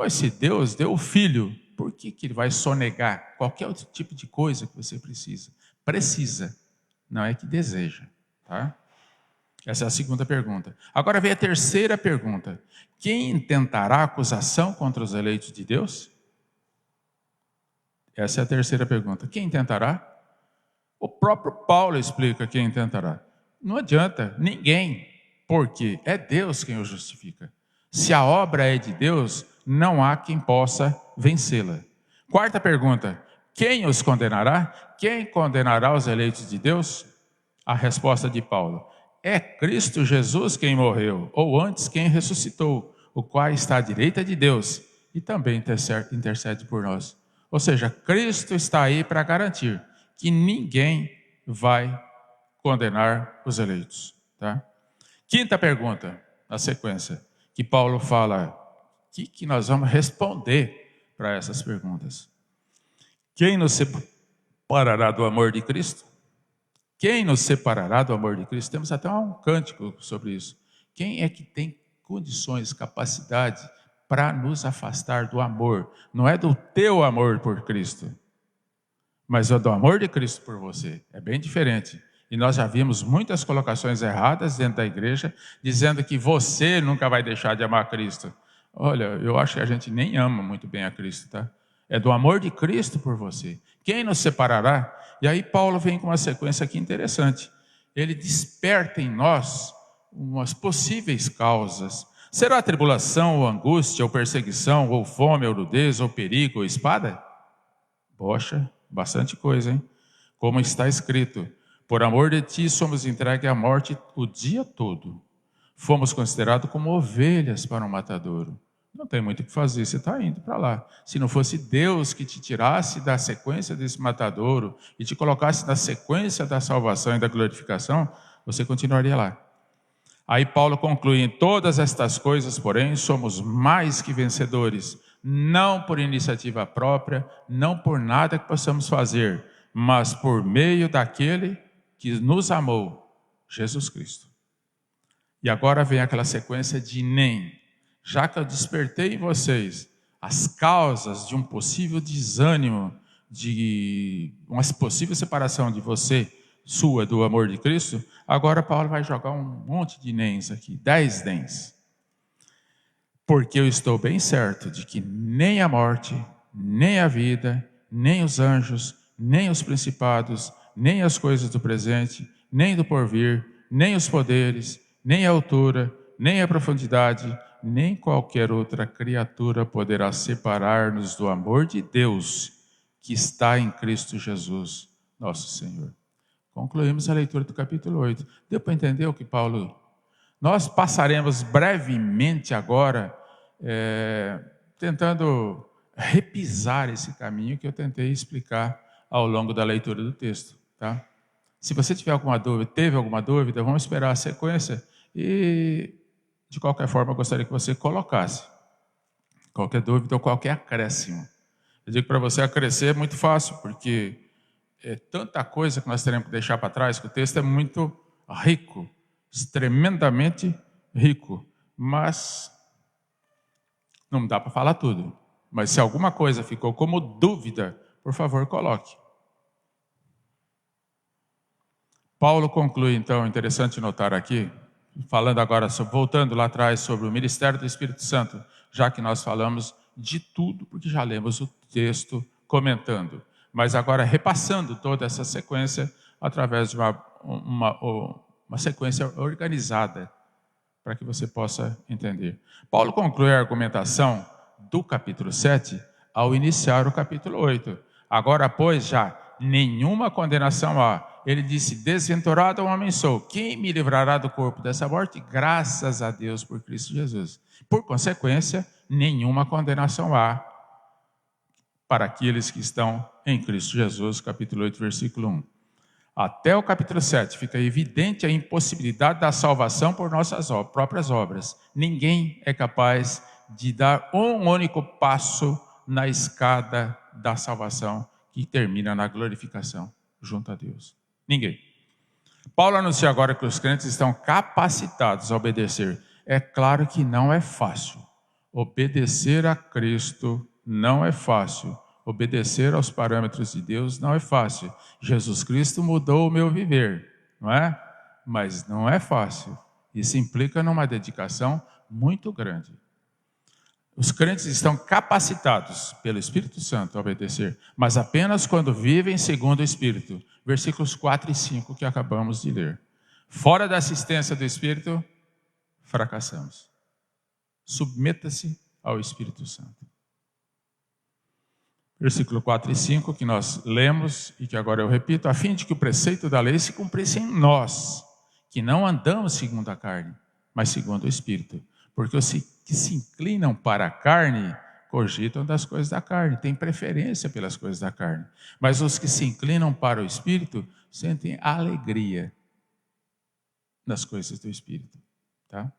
Pois se Deus deu o Filho, por que Ele vai sonegar qualquer outro tipo de coisa que você precisa? Precisa, não é que deseja. Tá? Essa é a segunda pergunta. Agora vem a terceira pergunta. Quem intentará acusação contra os eleitos de Deus? Essa é a terceira pergunta. Quem intentará? O próprio Paulo explica quem intentará. Não adianta, ninguém, porque é Deus quem o justifica. Se a obra é de Deus, não há quem possa vencê-la. Quarta pergunta, quem os condenará? Quem condenará os eleitos de Deus? A resposta de Paulo, é Cristo Jesus quem morreu, ou antes quem ressuscitou, o qual está à direita de Deus e também intercede por nós. Ou seja, Cristo está aí para garantir que ninguém vai condenar os eleitos. Tá? Quinta pergunta, na sequência, que Paulo fala, o que nós vamos responder para essas perguntas? Quem nos separará do amor de Cristo? Quem nos separará do amor de Cristo? Temos até um cântico sobre isso. Quem é que tem condições, capacidade para nos afastar do amor? Não é do teu amor por Cristo, mas é do amor de Cristo por você. É bem diferente. E nós já vimos muitas colocações erradas dentro da igreja, dizendo que você nunca vai deixar de amar Cristo. Olha, eu acho que a gente nem ama muito bem a Cristo, tá? É do amor de Cristo por você. Quem nos separará? E aí Paulo vem com uma sequência aqui interessante. Ele desperta em nós umas possíveis causas. Será tribulação, ou angústia, ou perseguição, ou fome, ou nudez, ou perigo, ou espada? Poxa, bastante coisa, hein? Como está escrito, por amor de ti somos entregues à morte o dia todo. Fomos considerados como ovelhas para um matadouro. Não tem muito o que fazer, você está indo para lá. Se não fosse Deus que te tirasse da sequência desse matadouro e te colocasse na sequência da salvação e da glorificação, você continuaria lá. Aí Paulo conclui, em todas estas coisas, porém, somos mais que vencedores, não por iniciativa própria, não por nada que possamos fazer, mas por meio daquele que nos amou, Jesus Cristo. E agora vem aquela sequência de nem. Já que eu despertei em vocês as causas de um possível desânimo, de uma possível separação de você, sua, do amor de Cristo, agora Paulo vai jogar um monte de nens aqui, 10 nens. Porque eu estou bem certo de que nem a morte, nem a vida, nem os anjos, nem os principados, nem as coisas do presente, nem do porvir, nem os poderes, nem a altura, nem a profundidade, nem qualquer outra criatura poderá separar-nos do amor de Deus que está em Cristo Jesus, nosso Senhor. Concluímos a leitura do capítulo 8. Deu para entender o que Paulo... Nós passaremos brevemente agora, tentando repisar esse caminho que eu tentei explicar ao longo da leitura do texto. Tá? Se você tiver alguma dúvida, teve alguma dúvida, vamos esperar a sequência e, de qualquer forma, eu gostaria que você colocasse qualquer dúvida ou qualquer acréscimo. Eu digo para você, acrescer é muito fácil, porque é tanta coisa que nós teremos que deixar para trás, que o texto é muito rico, tremendamente rico, mas não dá para falar tudo. Mas se alguma coisa ficou como dúvida, por favor, coloque. Paulo conclui, então, interessante notar aqui, falando agora, voltando lá atrás sobre o ministério do Espírito Santo, já que nós falamos de tudo, porque já lemos o texto comentando. Mas agora repassando toda essa sequência através de uma sequência organizada, para que você possa entender. Paulo conclui a argumentação do capítulo 7 ao iniciar o capítulo 8. Agora, pois, já nenhuma condenação há. Ele disse, desventurado homem sou, quem me livrará do corpo dessa morte? Graças a Deus por Cristo Jesus. Por consequência, nenhuma condenação há para aqueles que estão em Cristo Jesus, capítulo 8, versículo 1. Até o capítulo 7 fica evidente a impossibilidade da salvação por nossas próprias obras. Ninguém é capaz de dar um único passo na escada da salvação que termina na glorificação junto a Deus. Ninguém. Paulo anuncia agora que os crentes estão capacitados a obedecer. É claro que não é fácil. Obedecer a Cristo não é fácil. Obedecer aos parâmetros de Deus não é fácil. Jesus Cristo mudou o meu viver, não é? Mas não é fácil. Isso implica numa dedicação muito grande. Os crentes estão capacitados pelo Espírito Santo a obedecer, mas apenas quando vivem segundo o Espírito. Versículos 4 e 5 que acabamos de ler. Fora da assistência do Espírito, fracassamos. Submeta-se ao Espírito Santo. Versículo 4 e 5 que nós lemos e que agora eu repito, a fim de que o preceito da lei se cumprisse em nós, que não andamos segundo a carne, mas segundo o Espírito. Porque os que se inclinam para a carne, cogitam das coisas da carne, têm preferência pelas coisas da carne. Mas os que se inclinam para o Espírito, sentem alegria nas coisas do Espírito. Tá?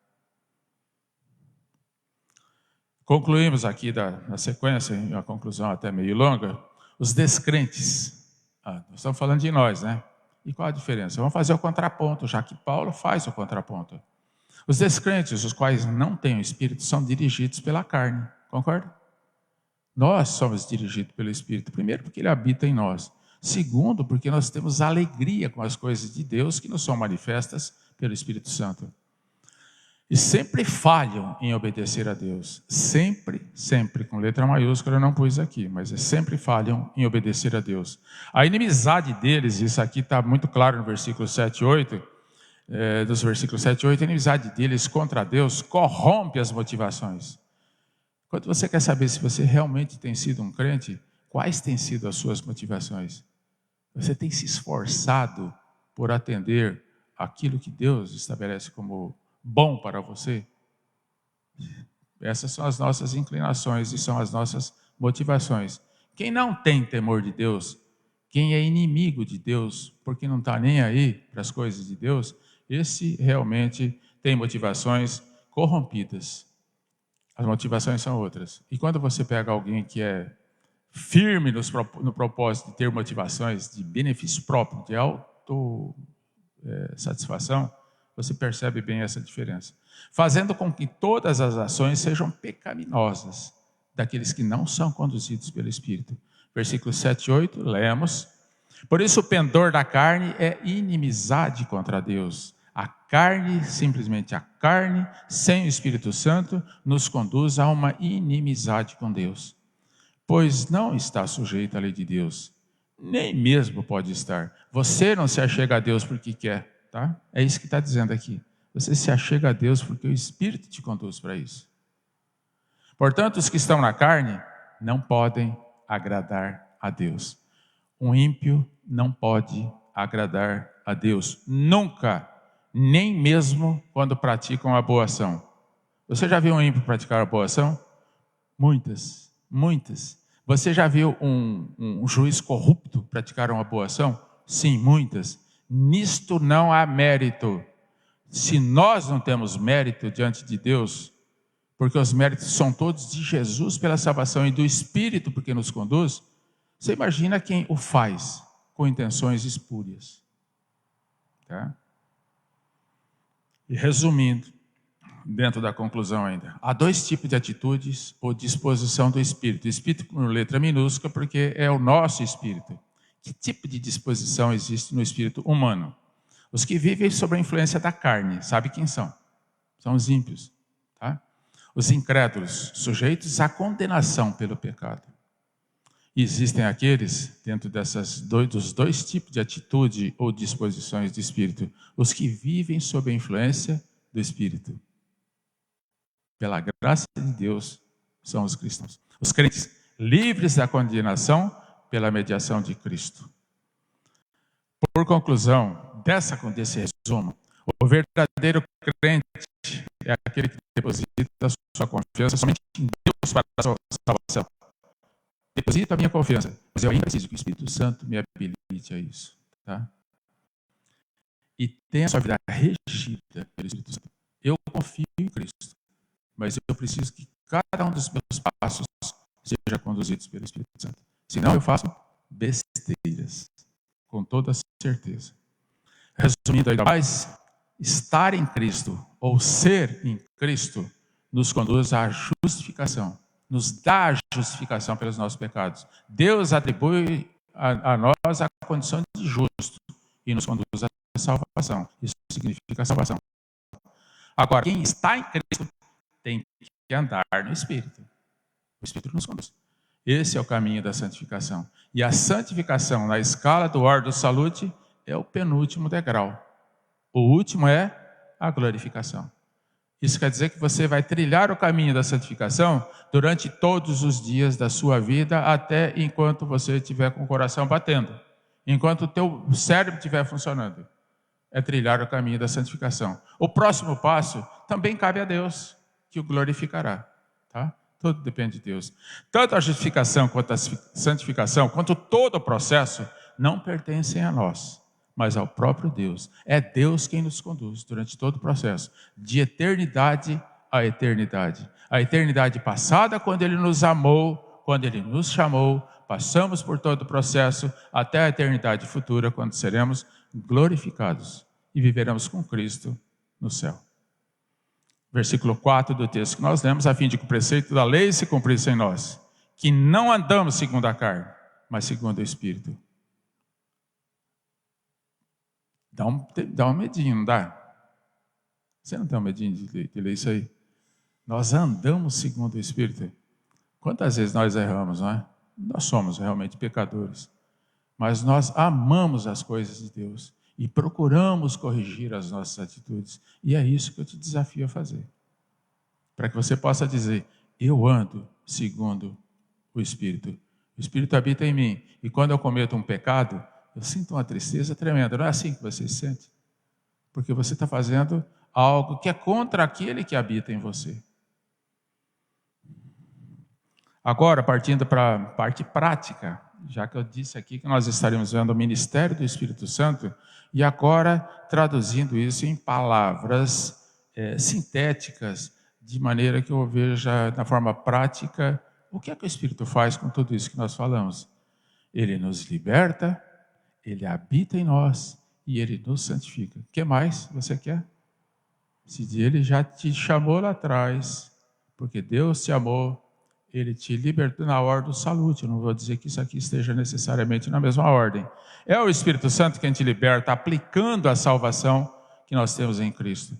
Concluímos aqui na sequência, uma conclusão até meio longa, os descrentes. Nós estamos falando de nós, né? E qual a diferença? Vamos fazer o contraponto, já que Paulo faz o contraponto. Os descrentes, os quais não têm o Espírito, são dirigidos pela carne, concorda? Nós somos dirigidos pelo Espírito, primeiro porque ele habita em nós. Segundo, porque nós temos alegria com as coisas de Deus que nos são manifestas pelo Espírito Santo. E sempre falham em obedecer a Deus. Sempre, sempre, com letra maiúscula eu não pus aqui, mas sempre falham em obedecer a Deus. A inimizade deles, isso aqui está muito claro no versículo 7 e 8, dos versículos 7 e 8, a inimizade deles contra Deus corrompe as motivações. Quando você quer saber se você realmente tem sido um crente, quais têm sido as suas motivações? Você tem se esforçado por atender aquilo que Deus estabelece como bom para você? Essas são as nossas inclinações e são as nossas motivações. Quem não tem temor de Deus, quem é inimigo de Deus, porque não está nem aí para as coisas de Deus, esse realmente tem motivações corrompidas. As motivações são outras. E quando você pega alguém que é firme no propósito de ter motivações de benefício próprio, de autossatisfação, você percebe bem essa diferença. Fazendo com que todas as ações sejam pecaminosas daqueles que não são conduzidos pelo Espírito. Versículos 7 e 8, lemos. Por isso o pendor da carne é inimizade contra Deus. A carne, simplesmente a carne, sem o Espírito Santo, nos conduz a uma inimizade com Deus. pois não está sujeito à lei de Deus, nem mesmo pode estar. Você não se achega a Deus porque quer, tá? É isso que está dizendo aqui. Você se achega a Deus porque o Espírito te conduz para isso. Portanto, os que estão na carne não podem agradar a Deus. Um ímpio não pode agradar a Deus, nunca, nem mesmo quando pratica uma boa ação. Você já viu um ímpio praticar uma boa ação? Muitas, muitas. Você já viu um juiz corrupto praticar uma boa ação? Sim, muitas. Nisto não há mérito. Se nós não temos mérito diante de Deus, porque os méritos são todos de Jesus pela salvação e do Espírito porque nos conduz, você imagina quem o faz com intenções espúrias. Tá? E resumindo, dentro da conclusão ainda, há dois tipos de atitudes ou disposição do Espírito. O Espírito com letra minúscula porque é o nosso Espírito. Que tipo de disposição existe no Espírito humano? Os que vivem sob a influência da carne, sabe quem são? São os ímpios. Tá? Os incrédulos, sujeitos à condenação pelo pecado. E existem aqueles, dentro dos dois tipos de atitude ou disposições do Espírito, os que vivem sob a influência do Espírito. Pela graça de Deus, são os cristãos. Os crentes livres da condenação pela mediação de Cristo. Por conclusão desse resumo, o verdadeiro crente é aquele que deposita a sua confiança somente em Deus para a sua salvação. Deposito a minha confiança, mas eu ainda preciso que o Espírito Santo me habilite a isso. Tá? E tenha a sua vida regida pelo Espírito Santo. Eu confio em Cristo, mas eu preciso que cada um dos meus passos seja conduzido pelo Espírito Santo. Senão eu faço besteiras, com toda certeza. Resumindo ainda mais, estar em Cristo ou ser em Cristo nos conduz à justificação. Nos dá a justificação pelos nossos pecados. Deus atribui a nós a condição de justo e nos conduz à salvação. Isso significa salvação. Agora, quem está em Cristo tem que andar no Espírito. O Espírito nos conduz. Esse é o caminho da santificação. E a santificação na escala do Ordo Saluti é o penúltimo degrau. O último é a glorificação. Isso quer dizer que você vai trilhar o caminho da santificação durante todos os dias da sua vida, até enquanto você estiver com o coração batendo, enquanto o teu cérebro estiver funcionando. É trilhar o caminho da santificação. O próximo passo também cabe a Deus, que o glorificará. Tá? Tudo depende de Deus. Tanto a justificação quanto a santificação, quanto todo o processo, não pertencem a nós, mas ao próprio Deus. É Deus quem nos conduz durante todo o processo, de eternidade a eternidade. A eternidade passada, quando Ele nos amou, quando Ele nos chamou, passamos por todo o processo, até a eternidade futura, quando seremos glorificados e viveremos com Cristo no céu. Versículo 4 do texto que nós lemos, a fim de que o preceito da lei se cumprisse em nós, que não andamos segundo a carne, mas segundo o Espírito. Dá um medinho, não dá? Você não tem um medinho de ler isso aí? Nós andamos segundo o Espírito. Quantas vezes nós erramos, não é? Nós somos realmente pecadores. Mas nós amamos as coisas de Deus e procuramos corrigir as nossas atitudes. E é isso que eu te desafio a fazer. Para que você possa dizer, eu ando segundo o Espírito. O Espírito habita em mim. E quando eu cometo um pecado, eu sinto uma tristeza tremenda. Não é assim que você se sente? Porque você está fazendo algo que é contra aquele que habita em você. Agora, partindo para a parte prática, já que eu disse aqui que nós estaremos vendo o ministério do Espírito Santo, e agora traduzindo isso em palavras sintéticas, de maneira que eu veja na forma prática o que é que o Espírito faz com tudo isso que nós falamos. Ele nos liberta, Ele habita em nós e Ele nos santifica. O que mais você quer? Se Ele já te chamou lá atrás, porque Deus te amou, Ele te libertou na ordem do salude. Eu não vou dizer que isso aqui esteja necessariamente na mesma ordem. É o Espírito Santo quem te liberta, aplicando a salvação que nós temos em Cristo.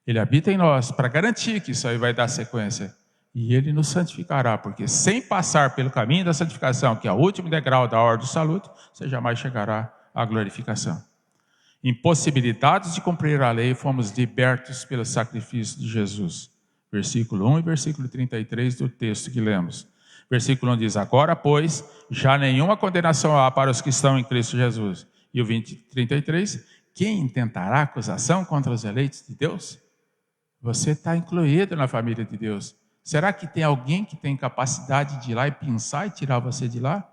Ele habita em nós para garantir que isso aí vai dar sequência. E Ele nos santificará, porque sem passar pelo caminho da santificação, que é o último degrau da ordem do saluto, você jamais chegará à glorificação. Impossibilitados de cumprir a lei, fomos libertos pelo sacrifício de Jesus. Versículo 1 e versículo 33 do texto que lemos. Versículo 1 diz: agora, pois, já nenhuma condenação há para os que estão em Cristo Jesus. E o 33, quem intentará acusação contra os eleitos de Deus? Você está incluído na família de Deus. Será que tem alguém que tem capacidade de ir lá e pensar e tirar você de lá?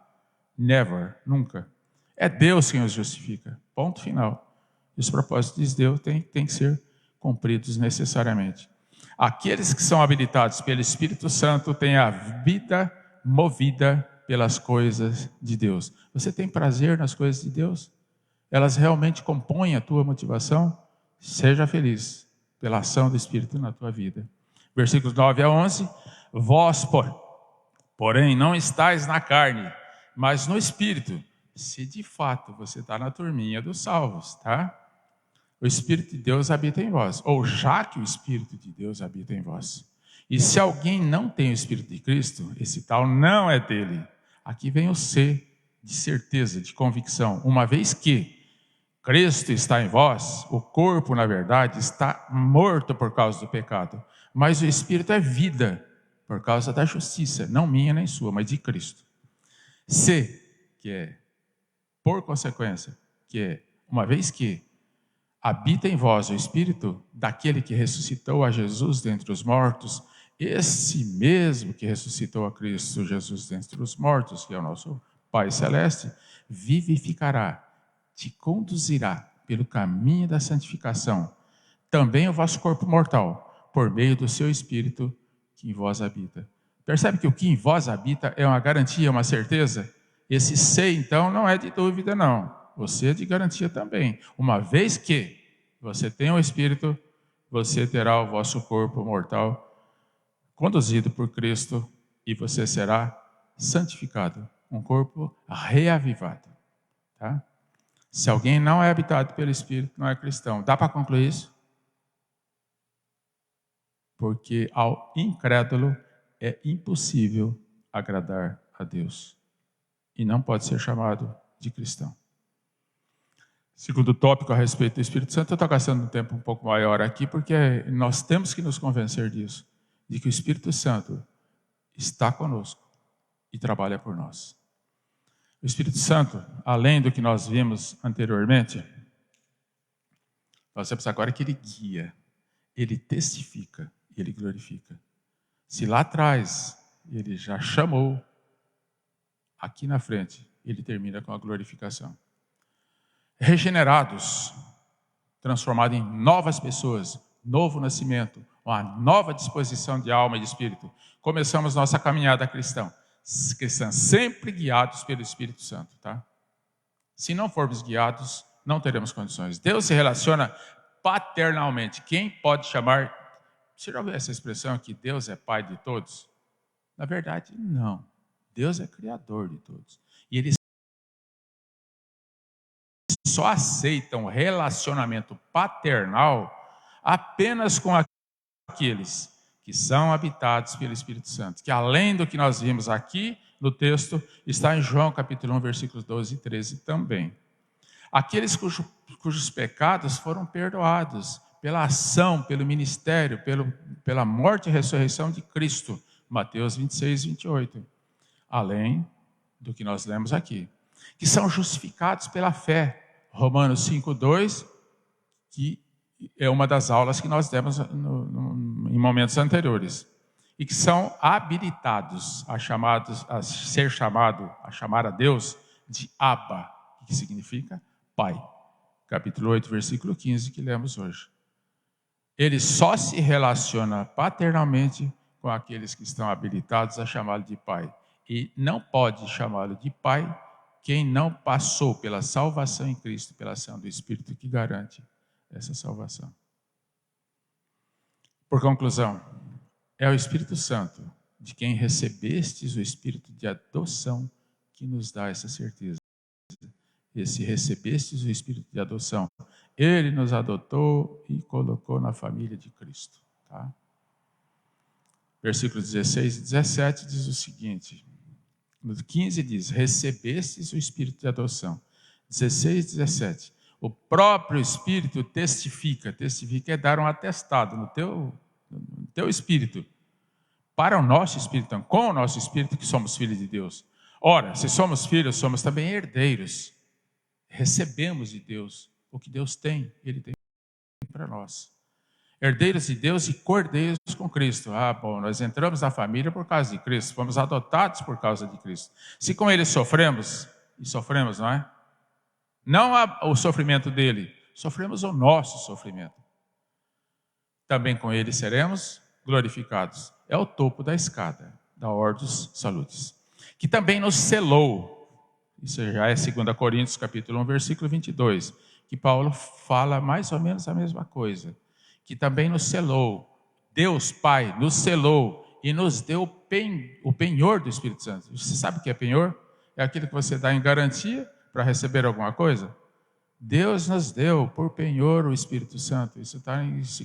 Never, nunca. É Deus quem os justifica. Ponto final. E os propósitos de Deus têm que ser cumpridos necessariamente. Aqueles que são habilitados pelo Espírito Santo têm a vida movida pelas coisas de Deus. Você tem prazer nas coisas de Deus? Elas realmente compõem a tua motivação? Seja feliz pela ação do Espírito na tua vida. Versículos 9 a 11. Vós, porém, não estáis na carne, mas no Espírito. Se de fato você está na turminha dos salvos, tá? O Espírito de Deus habita em vós, ou já que o Espírito de Deus habita em vós. E se alguém não tem o Espírito de Cristo, esse tal não é dele. Aqui vem o C, de certeza, de convicção. Uma vez que Cristo está em vós, o corpo, na verdade, está morto por causa do pecado, mas o Espírito é vida, por causa da justiça, não minha nem sua, mas de Cristo. C, que é, por consequência, que é, uma vez que habita em vós o Espírito daquele que ressuscitou a Jesus dentre os mortos, esse mesmo que ressuscitou a Cristo Jesus dentre os mortos, que é o nosso Pai Celeste, vivificará, te conduzirá pelo caminho da santificação, também o vosso corpo mortal, por meio do seu Espírito que em vós habita. Percebe que o que em vós habita é uma garantia, uma certeza? Esse sei, então, não é de dúvida, não. Você é de garantia também. Uma vez que você tem o Espírito, você terá o vosso corpo mortal conduzido por Cristo e você será santificado. Um corpo reavivado. Tá? Se alguém não é habitado pelo Espírito, não é cristão. Dá para concluir isso? Porque ao incrédulo é impossível agradar a Deus. E não pode ser chamado de cristão. Segundo tópico a respeito do Espírito Santo, eu estou gastando um tempo um pouco maior aqui, porque nós temos que nos convencer disso, de que o Espírito Santo está conosco e trabalha por nós. O Espírito Santo, além do que nós vimos anteriormente, nós temos agora que ele guia, ele testifica e ele glorifica. Se lá atrás ele já chamou, aqui na frente ele termina com a glorificação. Regenerados, transformados em novas pessoas, novo nascimento, uma nova disposição de alma e de espírito. Começamos nossa caminhada cristã sempre guiados pelo Espírito Santo, tá? Se não formos guiados, não teremos condições. Deus se relaciona paternalmente. Quem pode chamar... Você já ouviu essa expressão que Deus é pai de todos? Na verdade, não. Deus é criador de todos. E Ele só aceita um relacionamento paternal apenas com aqueles que são habitados pelo Espírito Santo, que além do que nós vimos aqui no texto, está em João capítulo 1, versículos 12 e 13 também. Aqueles cujos pecados foram perdoados pela ação, pelo ministério, pela morte e ressurreição de Cristo, Mateus 26, 28. Além do que nós lemos aqui, que são justificados pela fé, Romanos 5:2, que é uma das aulas que nós demos em momentos anteriores, e que são habilitados a chamar a Deus de Abba, que significa Pai. Capítulo 8, versículo 15, que lemos hoje. Ele só se relaciona paternalmente com aqueles que estão habilitados a chamá-lo de Pai. E não pode chamá-lo de Pai quem não passou pela salvação em Cristo, pela ação do Espírito que garante essa salvação. Por conclusão, é o Espírito Santo, de quem recebestes o Espírito de adoção, que nos dá essa certeza. Esse recebestes o Espírito de adoção, ele nos adotou e colocou na família de Cristo. Tá? Versículos 16 e 17 diz o seguinte. No 15 diz, recebestes o Espírito de adoção. 16 e 17. O próprio Espírito testifica. Testifica é dar um atestado no teu espírito. Para o nosso espírito, então, com o nosso espírito que somos filhos de Deus. Ora, se somos filhos, somos também herdeiros. Recebemos de Deus o que Deus tem, Ele tem para nós. Herdeiros de Deus e cordeiros com Cristo. Bom, nós entramos na família por causa de Cristo, fomos adotados por causa de Cristo. Se com Ele sofremos, e sofremos, não é? Não o sofrimento dele, sofremos o nosso sofrimento. Também com Ele seremos glorificados. É o topo da escada, da Ordos Salutis. Que também nos selou. Isso já é 2 Coríntios, capítulo 1, versículo 22. Que Paulo fala mais ou menos a mesma coisa. Que também nos selou. Deus Pai nos selou e nos deu o penhor do Espírito Santo. Você sabe o que é penhor? É aquilo que você dá em garantia para receber alguma coisa. Deus nos deu por penhor o Espírito Santo. Isso está em 2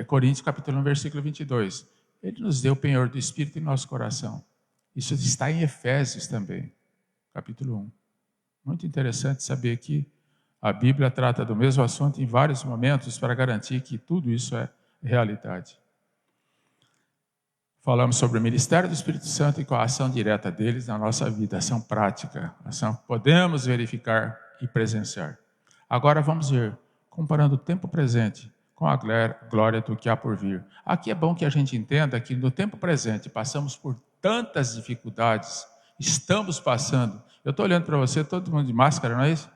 Coríntios, capítulo 1, versículo 22. Ele nos deu o penhor do Espírito em nosso coração. Isso está em Efésios também, capítulo 1. Muito interessante saber que a Bíblia trata do mesmo assunto em vários momentos para garantir que tudo isso é realidade. Falamos sobre o ministério do Espírito Santo e com a ação direta deles na nossa vida, ação prática, ação que podemos verificar e presenciar. Agora vamos ver, comparando o tempo presente com a glória do que há por vir. Aqui é bom que a gente entenda que no tempo presente passamos por tantas dificuldades, estamos passando. Eu estou olhando para você, todo mundo de máscara, não é isso?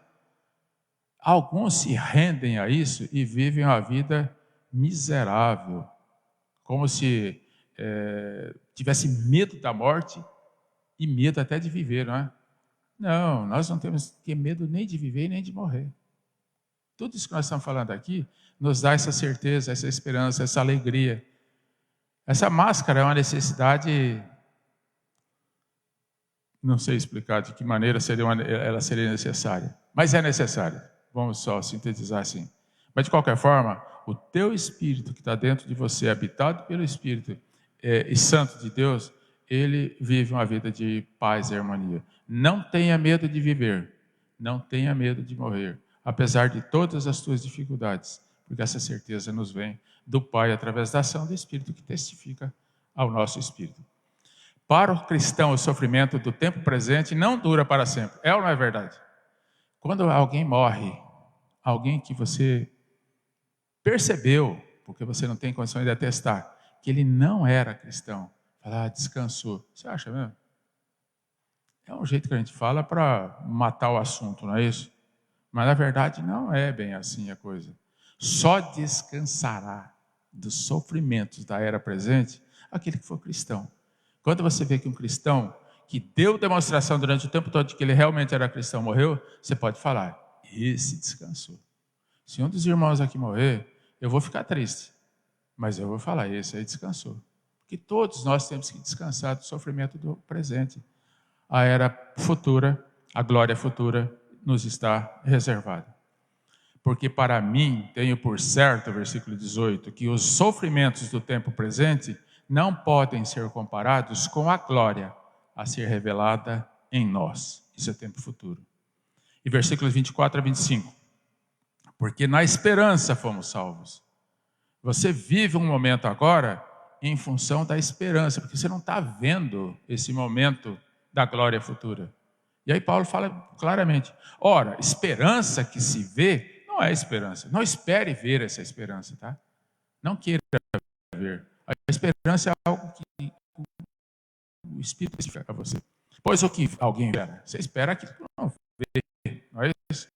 Alguns se rendem a isso e vivem uma vida miserável, como se tivesse medo da morte e medo até de viver, não é? Não, nós não temos que ter medo nem de viver nem de morrer. Tudo isso que nós estamos falando aqui nos dá essa certeza, essa esperança, essa alegria. Essa máscara é uma necessidade, não sei explicar de que maneira ela seria necessária, mas é necessária. Vamos só sintetizar assim. Mas de qualquer forma, o teu espírito que está dentro de você, habitado pelo Espírito e Santo de Deus, ele vive uma vida de paz e harmonia. Não tenha medo de viver, não tenha medo de morrer, apesar de todas as tuas dificuldades, porque essa certeza nos vem do Pai através da ação do Espírito que testifica ao nosso espírito. Para o cristão, o sofrimento do tempo presente não dura para sempre. É ou não é verdade? Quando alguém morre, alguém que você percebeu, porque você não tem condições de atestar, que ele não era cristão, fala, descansou. Você acha mesmo? É um jeito que a gente fala para matar o assunto, não é isso? Mas na verdade não é bem assim a coisa. Só descansará dos sofrimentos da era presente aquele que for cristão. Quando você vê que um cristão que deu demonstração durante o tempo todo de que ele realmente era cristão morreu, você pode falar, esse descansou. Se um dos irmãos aqui morrer, eu vou ficar triste, mas eu vou falar, esse aí descansou. Porque todos nós temos que descansar do sofrimento do presente. A era futura, a glória futura nos está reservada. Porque para mim, tenho por certo, versículo 18, que os sofrimentos do tempo presente não podem ser comparados com a glória a ser revelada em nós. Isso é tempo futuro. E versículos 24 a 25. Porque na esperança fomos salvos. Você vive um momento agora em função da esperança, porque você não está vendo esse momento da glória futura. E aí Paulo fala claramente, ora, esperança que se vê não é esperança. Não espere ver essa esperança, tá? Não queira ver. A esperança é algo que o Espírito especifica a você. Pois o que alguém espera? Você espera aquilo que não vê, não é isso?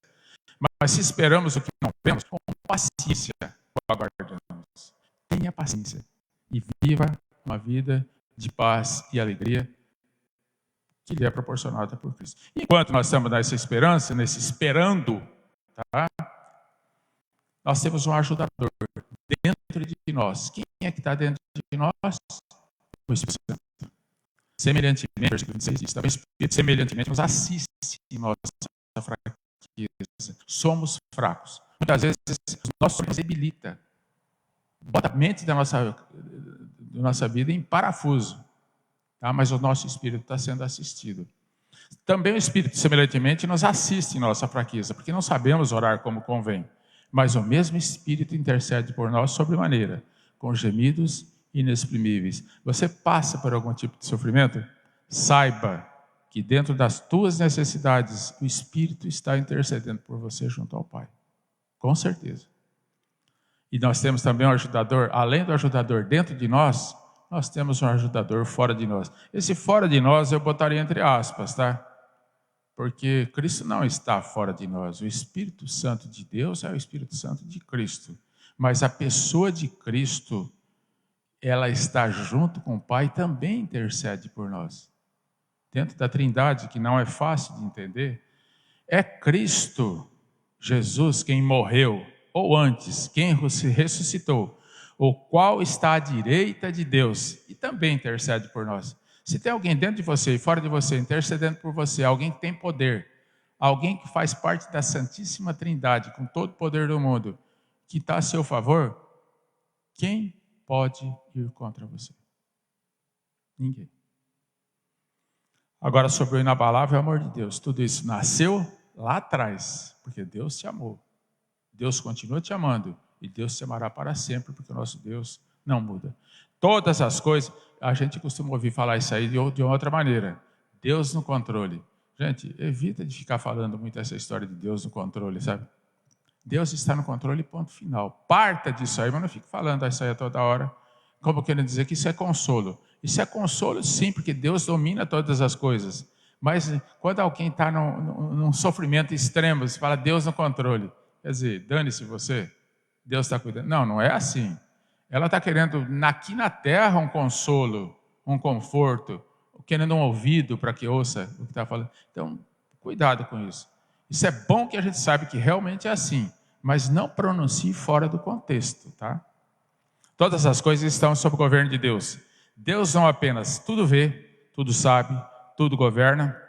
Mas se esperamos o que não vemos, com paciência aguardamos. Tenha paciência e viva uma vida de paz e alegria que lhe é proporcionada por Cristo. E enquanto nós estamos nessa esperança, nesse esperando, tá? Nós temos um ajudador dentro de nós. Quem é que está dentro de nós? O Espírito Santo. Semelhantemente, versículo 26 diz, também o Espírito semelhantemente nos assiste em nossa fraqueza. Somos fracos. Muitas vezes o nosso debilita. Bota a mente nossa vida em parafuso, tá? Mas o nosso espírito está sendo assistido. Também o Espírito, semelhantemente, nos assiste em nossa fraqueza, porque não sabemos orar como convém. Mas o mesmo Espírito intercede por nós sobremaneira, com gemidos inexprimíveis. Você passa por algum tipo de sofrimento? Saiba que dentro das tuas necessidades, o Espírito está intercedendo por você junto ao Pai. Com certeza. E nós temos também um ajudador, além do ajudador dentro de nós, nós temos um ajudador fora de nós. Esse fora de nós eu botaria entre aspas, tá? Porque Cristo não está fora de nós. O Espírito Santo de Deus é o Espírito Santo de Cristo. Mas a pessoa de Cristo, ela está junto com o Pai e também intercede por nós. Dentro da Trindade, que não é fácil de entender, é Cristo, Jesus, quem morreu, ou antes, quem ressuscitou, o qual está à direita de Deus e também intercede por nós. Se tem alguém dentro de você e fora de você intercedendo por você, alguém que tem poder, alguém que faz parte da Santíssima Trindade, com todo o poder do mundo, que está a seu favor, quem pode ir contra você? Ninguém. Agora, sobre o inabalável amor de Deus, tudo isso nasceu lá atrás, porque Deus te amou. Deus continua te amando e Deus te amará para sempre, porque o nosso Deus não muda. Todas as coisas, a gente costuma ouvir falar isso aí de outra maneira. Deus no controle. Gente, evita de ficar falando muito essa história de Deus no controle, sabe? Deus está no controle, ponto final. Parta disso aí, mas não fique falando isso aí toda hora, como querendo dizer que isso é consolo. Isso é consolo sim, porque Deus domina todas as coisas. Mas quando alguém está num sofrimento extremo, você fala Deus no controle. Quer dizer, dane-se você, Deus está cuidando. Não, não é assim. Ela está querendo aqui na terra um consolo, um conforto, querendo um ouvido para que ouça o que está falando. Então, cuidado com isso. Isso é bom que a gente sabe que realmente é assim, mas não pronuncie fora do contexto, tá? Todas as coisas estão sob o governo de Deus. Deus não apenas tudo vê, tudo sabe, tudo governa,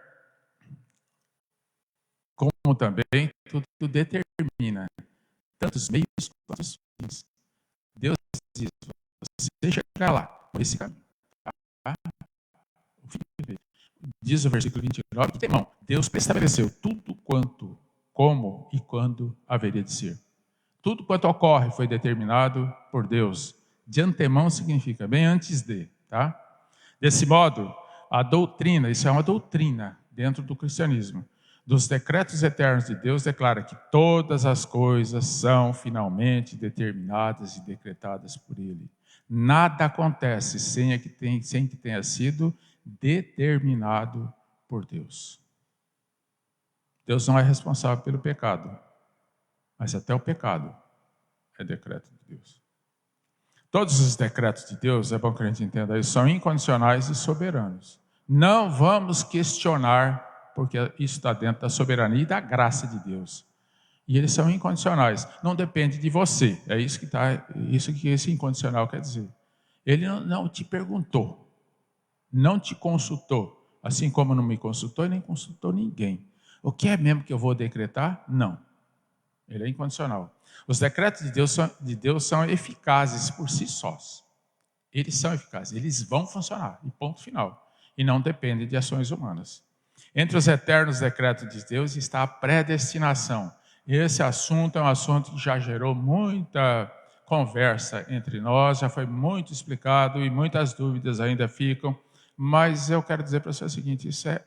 como também tudo determina, tanto os meios quanto os fins. Deus diz, você chegar lá, por esse caminho. Tá? Diz o versículo 29, que tem mão. Deus estabeleceu tudo quanto, como e quando haveria de ser. Tudo quanto ocorre foi determinado por Deus. De antemão significa bem antes de, tá? Desse modo, a doutrina, isso é uma doutrina dentro do cristianismo, dos decretos eternos de Deus declara que todas as coisas são finalmente determinadas e decretadas por Ele. Nada acontece sem que tenha sido determinado por Deus. Deus não é responsável pelo pecado, mas até o pecado é decreto de Deus. Todos os decretos de Deus, é bom que a gente entenda isso, são incondicionais e soberanos. Não vamos questionar, porque isso está dentro da soberania e da graça de Deus. E eles são incondicionais. Não depende de você. É isso que esse incondicional quer dizer. Ele não te perguntou, não te consultou, assim como não me consultou e nem consultou ninguém. O que é mesmo que eu vou decretar? Não. Ele é incondicional. Os decretos de Deus são eficazes por si sós. Eles são eficazes, eles vão funcionar, e ponto final. E não dependem de ações humanas. Entre os eternos decretos de Deus está a predestinação. Esse assunto é um assunto que já gerou muita conversa entre nós, já foi muito explicado e muitas dúvidas ainda ficam, mas eu quero dizer para você o seguinte, isso é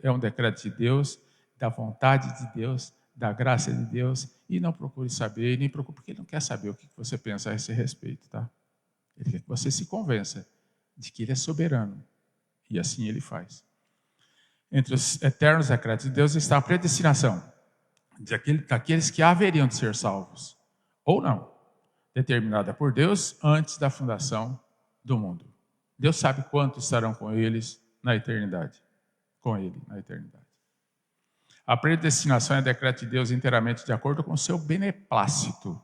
é um decreto de Deus, da vontade de Deus, da graça de Deus, e não procure saber, nem procure, porque Ele não quer saber o que você pensa a esse respeito, tá? Ele quer que você se convença de que Ele é soberano, e assim Ele faz. Entre os eternos decretos de Deus está a predestinação daqueles que haveriam de ser salvos, ou não, determinada por Deus antes da fundação do mundo. Deus sabe quantos estarão com eles na eternidade, com Ele na eternidade. A predestinação é decreto de Deus inteiramente de acordo com o seu beneplácito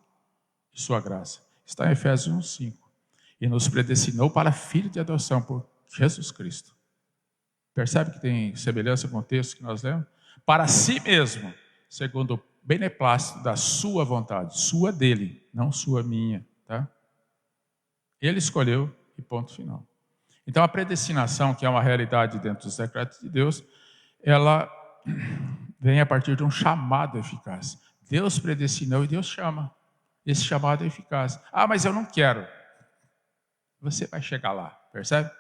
e sua graça. Está em Efésios 1:5. E nos predestinou para filho de adoção por Jesus Cristo. Percebe que tem semelhança com o texto que nós lemos? Para si mesmo, segundo o beneplácito da sua vontade. Sua dele, não sua minha. Tá? Ele escolheu e ponto final. Então a predestinação, que é uma realidade dentro dos decretos de Deus, ela vem a partir de um chamado eficaz. Deus predestinou e Deus chama. Esse chamado é eficaz. Ah, mas eu não quero. Você vai chegar lá, percebe?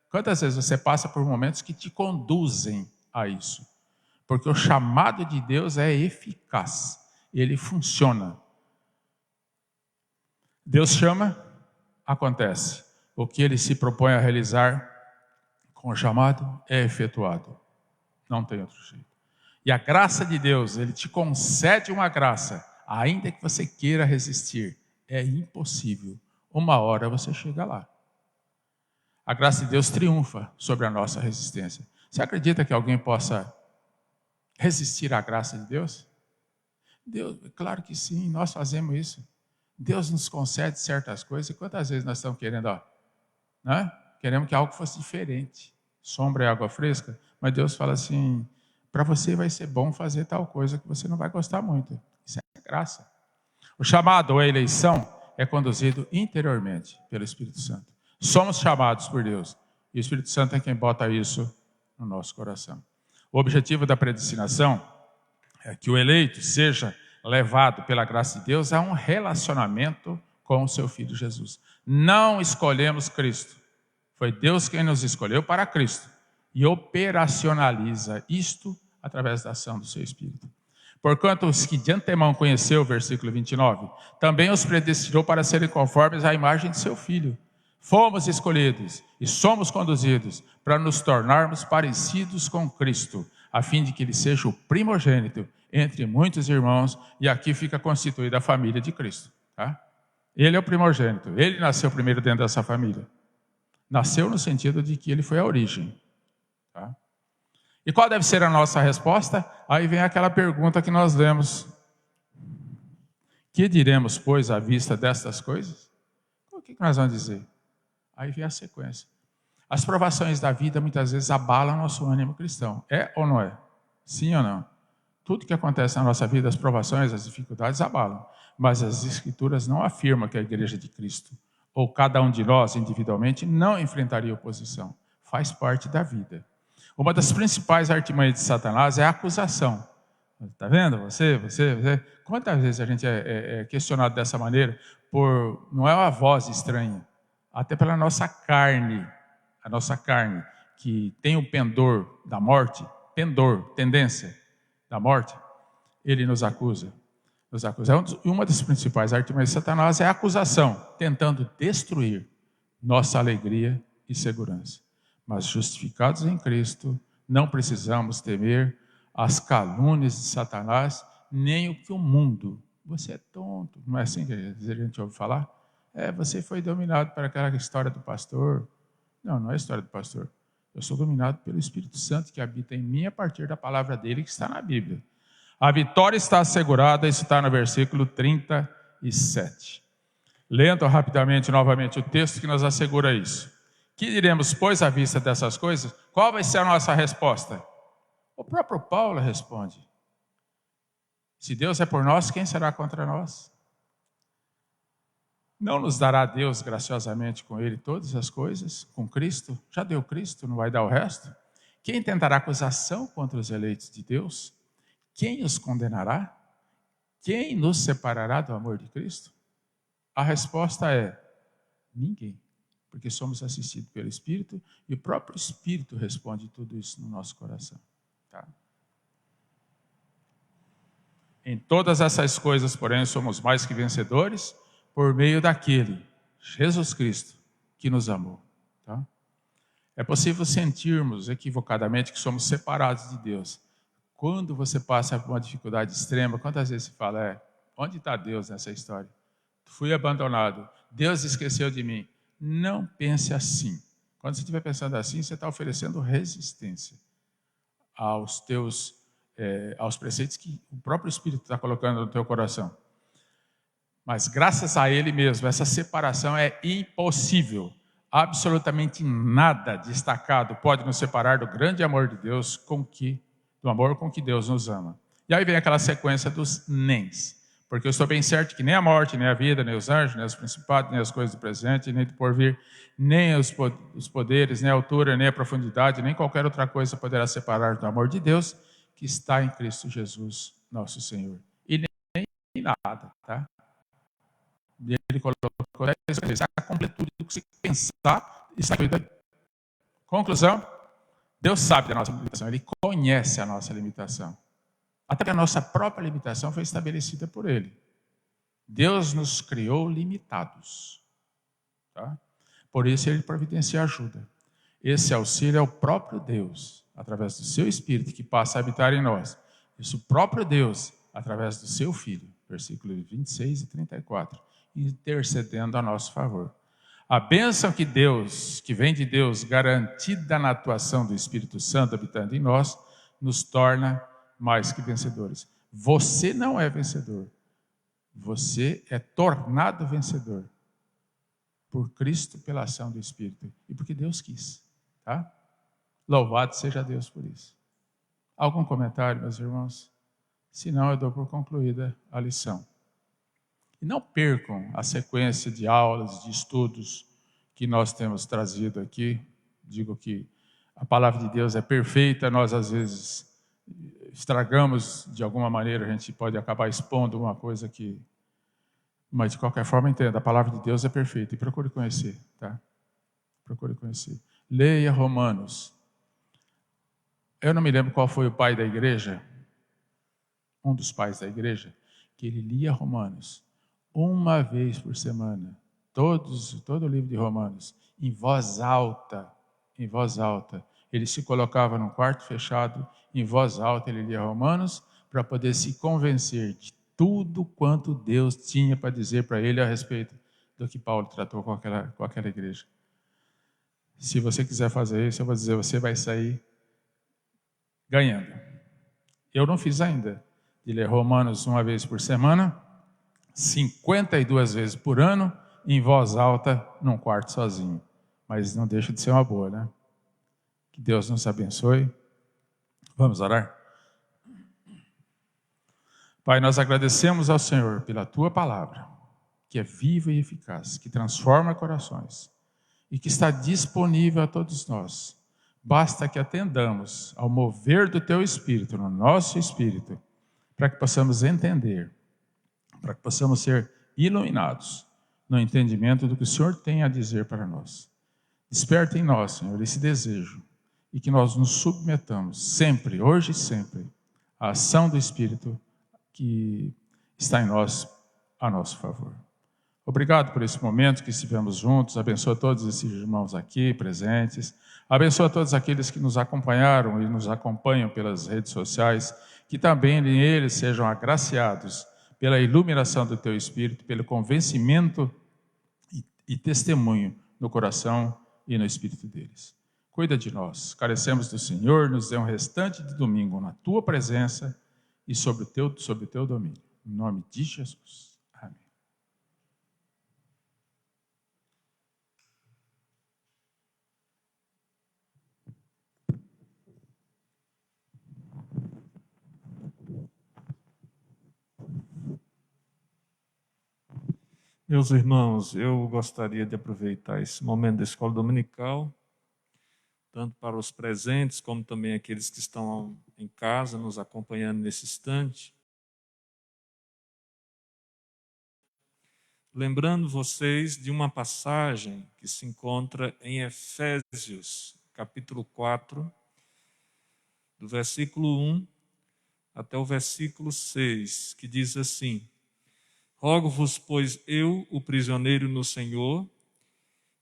Quantas vezes você passa por momentos que te conduzem a isso? Porque o chamado de Deus é eficaz. Ele funciona. Deus chama, acontece. O que ele se propõe a realizar com o chamado é efetuado. Não tem outro jeito. E a graça de Deus, ele te concede uma graça, ainda que você queira resistir. É impossível. Uma hora você chega lá. A graça de Deus triunfa sobre a nossa resistência. Você acredita que alguém possa resistir à graça de Deus? Deus, claro que sim, nós fazemos isso. Deus nos concede certas coisas, e quantas vezes nós estamos querendo, né? Queremos que algo fosse diferente. Sombra e água fresca, mas Deus fala assim, para você vai ser bom fazer tal coisa que você não vai gostar muito. Isso é graça. O chamado ou a eleição é conduzido interiormente pelo Espírito Santo. Somos chamados por Deus, e o Espírito Santo é quem bota isso no nosso coração. O objetivo da predestinação é que o eleito seja levado pela graça de Deus a um relacionamento com o seu Filho Jesus. Não escolhemos Cristo. Foi Deus quem nos escolheu para Cristo e operacionaliza isto através da ação do seu Espírito. Porquanto os que de antemão conheceu, versículo 29, também os predestinou para serem conformes à imagem de seu Filho. Fomos escolhidos e somos conduzidos para nos tornarmos parecidos com Cristo, a fim de que ele seja o primogênito entre muitos irmãos, e aqui fica constituída a família de Cristo. Tá? Ele é o primogênito, ele nasceu primeiro dentro dessa família. Nasceu no sentido de que ele foi a origem. Tá? E qual deve ser a nossa resposta? Aí vem aquela pergunta que nós lemos. Que diremos, pois, à vista destas coisas? O que nós vamos dizer? Aí vem a sequência. As provações da vida muitas vezes abalam nosso ânimo cristão. É ou não é? Sim ou não? Tudo que acontece na nossa vida, as provações, as dificuldades abalam. Mas as Escrituras não afirmam que a igreja de Cristo, ou cada um de nós individualmente, não enfrentaria oposição. Faz parte da vida. Uma das principais artimanhas de Satanás é a acusação. Está vendo? Você. Quantas vezes a gente é questionado dessa maneira? Não é uma voz estranha, até pela nossa carne. A nossa carne, que tem o pendor da morte, tendência da morte, ele nos acusa. Uma das principais artimanhas de Satanás é a acusação, tentando destruir nossa alegria e segurança. Mas justificados em Cristo, não precisamos temer as calúnias de Satanás, nem o que o mundo. Você é tonto, não é assim que a gente ouve falar? Você foi dominado por aquela história do pastor. Não é a história do pastor. Eu sou dominado pelo Espírito Santo que habita em mim a partir da palavra dele que está na Bíblia. A vitória está assegurada, isso está no versículo 37. Lendo rapidamente novamente o texto que nos assegura isso. Que diremos, pois, à vista dessas coisas? Qual vai ser a nossa resposta? O próprio Paulo responde. Se Deus é por nós, quem será contra nós? Não nos dará Deus graciosamente com ele todas as coisas? Com Cristo? Já deu Cristo, não vai dar o resto? Quem tentará acusação contra os eleitos de Deus? Quem os condenará? Quem nos separará do amor de Cristo? A resposta é ninguém, porque somos assistidos pelo Espírito e o próprio Espírito responde tudo isso no nosso coração. Tá? Em todas essas coisas, porém, somos mais que vencedores por meio daquele, Jesus Cristo, que nos amou. Tá? É possível sentirmos equivocadamente que somos separados de Deus. Quando você passa por uma dificuldade extrema, quantas vezes você fala, onde está Deus nessa história? Fui abandonado, Deus esqueceu de mim. Não pense assim. Quando você estiver pensando assim, você está oferecendo resistência aos preceitos que o próprio Espírito está colocando no teu coração. Mas graças a Ele mesmo, essa separação é impossível. Absolutamente nada destacado pode nos separar do grande amor de Deus, do amor com que Deus nos ama. E aí vem aquela sequência dos nens. Porque eu estou bem certo que nem a morte, nem a vida, nem os anjos, nem os principados, nem as coisas do presente, nem do porvir, nem os poderes, nem a altura, nem a profundidade, nem qualquer outra coisa poderá separar do amor de Deus que está em Cristo Jesus, nosso Senhor. E nem nada, tá? E ele colocou a completude do que se pensar está incluído aí. Conclusão, Deus sabe da nossa limitação, Ele conhece a nossa limitação. Até que a nossa própria limitação foi estabelecida por Ele. Deus nos criou limitados. Tá? Por isso Ele providencia ajuda. Esse auxílio é o próprio Deus, através do seu Espírito, que passa a habitar em nós. Isso o próprio Deus, através do seu Filho, versículos 26 e 34, intercedendo a nosso favor. A bênção que vem de Deus, garantida na atuação do Espírito Santo habitando em nós, nos torna mais que vencedores. Você não é vencedor. Você é tornado vencedor por Cristo, pela ação do Espírito e porque Deus quis. Tá? Louvado seja Deus por isso. Algum comentário, meus irmãos? Se não, eu dou por concluída a lição. E não percam a sequência de aulas, de estudos que nós temos trazido aqui. Digo que a palavra de Deus é perfeita, nós às vezes estragamos de alguma maneira, a gente pode acabar expondo uma coisa que... Mas de qualquer forma, entenda, a palavra de Deus é perfeita e procure conhecer, tá? Procure conhecer. Leia Romanos. Eu não me lembro qual foi o pai da igreja, um dos pais da igreja, que ele lia Romanos uma vez por semana, todo o livro de Romanos, em voz alta, em voz alta. Ele se colocava num quarto fechado, em voz alta ele lia Romanos, para poder se convencer de tudo quanto Deus tinha para dizer para ele a respeito do que Paulo tratou com aquela igreja. Se você quiser fazer isso, eu vou dizer, você vai sair ganhando. Eu não fiz ainda, de ler Romanos uma vez por semana, 52 vezes por ano, em voz alta, num quarto sozinho. Mas não deixa de ser uma boa, né? Que Deus nos abençoe. Vamos orar? Pai, nós agradecemos ao Senhor pela Tua palavra, que é viva e eficaz, que transforma corações e que está disponível a todos nós. Basta que atendamos ao mover do Teu Espírito, no nosso Espírito, para que possamos entender, para que possamos ser iluminados no entendimento do que o Senhor tem a dizer para nós. Desperta em nós, Senhor, esse desejo e que nós nos submetamos sempre, hoje e sempre, à ação do Espírito que está em nós a nosso favor. Obrigado por esse momento que estivemos juntos. Abençoa todos esses irmãos aqui presentes. Abençoa todos aqueles que nos acompanharam e nos acompanham pelas redes sociais, que também eles sejam agraciados pela iluminação do Teu Espírito, pelo convencimento e testemunho no coração e no espírito deles. Cuida de nós, carecemos do Senhor, nos dê um restante de domingo na Tua presença e sobre o Teu domínio. Em nome de Jesus. Amém. Meus irmãos, eu gostaria de aproveitar esse momento da escola dominical, tanto para os presentes, como também aqueles que estão em casa, nos acompanhando nesse instante. Lembrando vocês de uma passagem que se encontra em Efésios, capítulo 4, do versículo 1 até o versículo 6, que diz assim: Rogo-vos, pois eu, o prisioneiro no Senhor,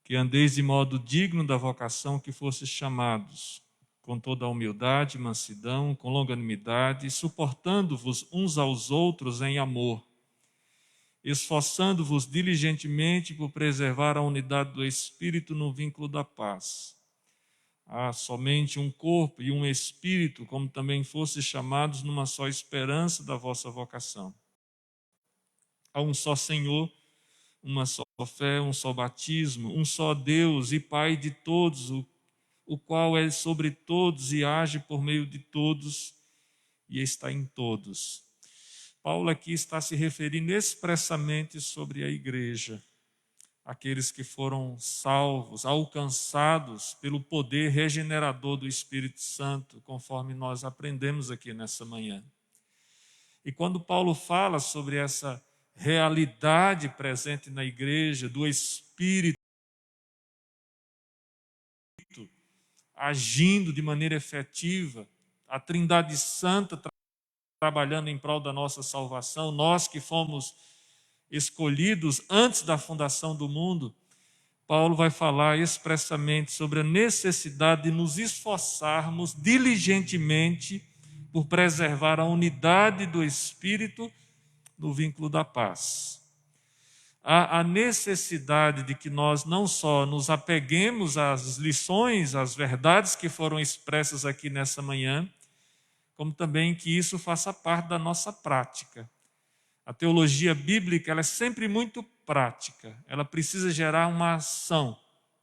que andeis de modo digno da vocação que fostes chamados, com toda a humildade, mansidão, com longanimidade, suportando-vos uns aos outros em amor, esforçando-vos diligentemente por preservar a unidade do Espírito no vínculo da paz. Há somente um corpo e um Espírito, como também fostes chamados numa só esperança da vossa vocação. Há um só Senhor, uma só fé, um só batismo, um só Deus e Pai de todos, o qual é sobre todos e age por meio de todos e está em todos. Paulo aqui está se referindo expressamente sobre a igreja, aqueles que foram salvos, alcançados pelo poder regenerador do Espírito Santo, conforme nós aprendemos aqui nessa manhã. E quando Paulo fala sobre essa realidade presente na igreja, do Espírito agindo de maneira efetiva, a Trindade Santa trabalhando em prol da nossa salvação, nós que fomos escolhidos antes da fundação do mundo, Paulo vai falar expressamente sobre a necessidade de nos esforçarmos diligentemente por preservar a unidade do Espírito no vínculo da paz. Há a necessidade de que nós não só nos apeguemos às lições, às verdades que foram expressas aqui nessa manhã, como também que isso faça parte da nossa prática. A teologia bíblica ela é sempre muito prática, ela precisa gerar uma ação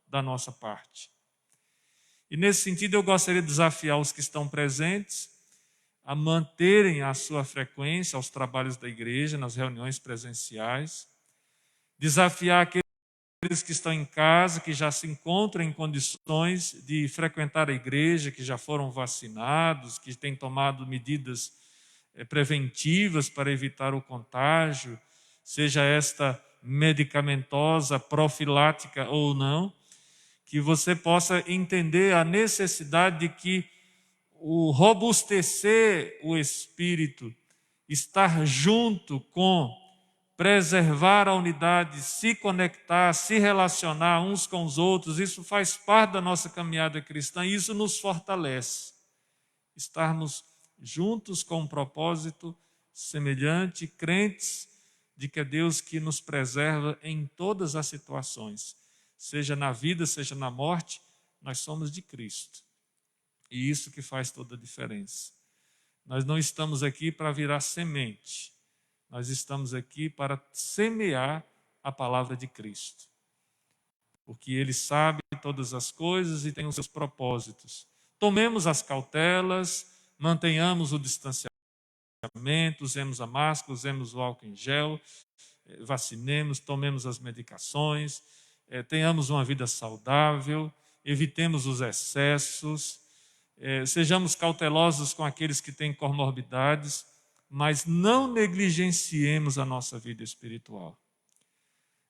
da nossa parte. E nesse sentido eu gostaria de desafiar os que estão presentes a manterem a sua frequência aos trabalhos da igreja, nas reuniões presenciais, desafiar aqueles que estão em casa, que já se encontram em condições de frequentar a igreja, que já foram vacinados, que têm tomado medidas preventivas para evitar o contágio, seja esta medicamentosa, profilática ou não, que você possa entender a necessidade de que o robustecer o espírito, estar junto com preservar a unidade, se conectar, se relacionar uns com os outros, isso faz parte da nossa caminhada cristã e isso nos fortalece. Estarmos juntos com um propósito semelhante, crentes de que é Deus que nos preserva em todas as situações, seja na vida, seja na morte, nós somos de Cristo. E isso que faz toda a diferença. Nós não estamos aqui para virar semente, nós estamos aqui para semear a palavra de Cristo. Porque Ele sabe todas as coisas e tem os seus propósitos. Tomemos as cautelas, mantenhamos o distanciamento, usemos a máscara, usemos o álcool em gel, vacinemos, tomemos as medicações, tenhamos uma vida saudável, evitemos os excessos, sejamos cautelosos com aqueles que têm comorbidades, mas não negligenciemos a nossa vida espiritual.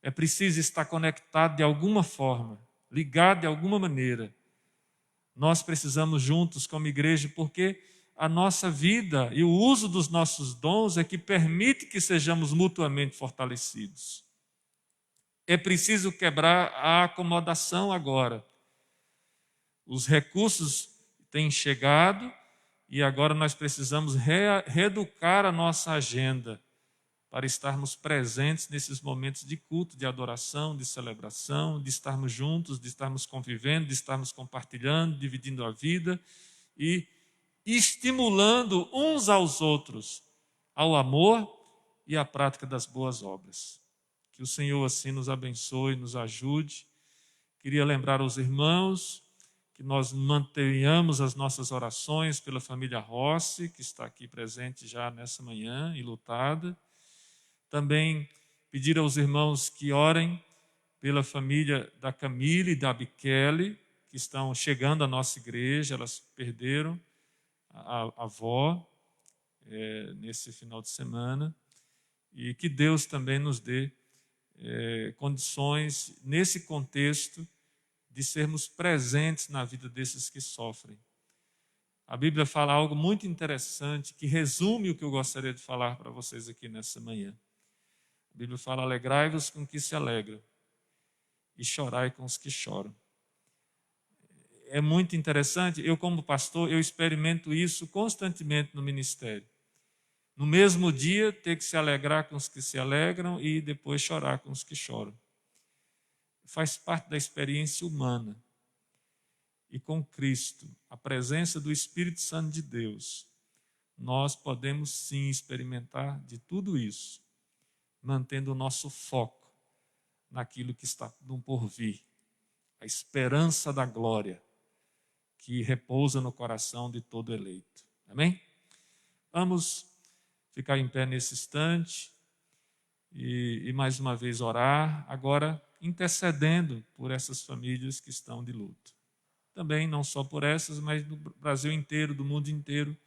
É preciso estar conectado de alguma forma, ligado de alguma maneira. Nós precisamos juntos como igreja, porque a nossa vida e o uso dos nossos dons é que permite que sejamos mutuamente fortalecidos. É preciso quebrar a acomodação agora. Os recursos têm chegado e agora nós precisamos reeducar a nossa agenda para estarmos presentes nesses momentos de culto, de adoração, de celebração, de estarmos juntos, de estarmos convivendo, de estarmos compartilhando, dividindo a vida e estimulando uns aos outros ao amor e à prática das boas obras. Que o Senhor assim nos abençoe, nos ajude. Queria lembrar aos irmãos que nós mantenhamos as nossas orações pela família Rossi, que está aqui presente já nessa manhã, enlutada. Também pedir aos irmãos que orem pela família da Camille e da Biquele, que estão chegando à nossa igreja, elas perderam a avó nesse final de semana, e que Deus também nos dê condições, nesse contexto, de sermos presentes na vida desses que sofrem. A Bíblia fala algo muito interessante, que resume o que eu gostaria de falar para vocês aqui nessa manhã. A Bíblia fala: alegrai-vos com os que se alegram e chorai com os que choram. É muito interessante, eu como pastor, eu experimento isso constantemente no ministério. No mesmo dia, ter que se alegrar com os que se alegram e depois chorar com os que choram. Faz parte da experiência humana. E com Cristo, a presença do Espírito Santo de Deus, nós podemos sim experimentar de tudo isso, mantendo o nosso foco naquilo que está no porvir, a esperança da glória que repousa no coração de todo eleito. Amém? Vamos ficar em pé nesse instante e mais uma vez orar, agora intercedendo por essas famílias que estão de luto. Também não só por essas, mas do Brasil inteiro, do mundo inteiro,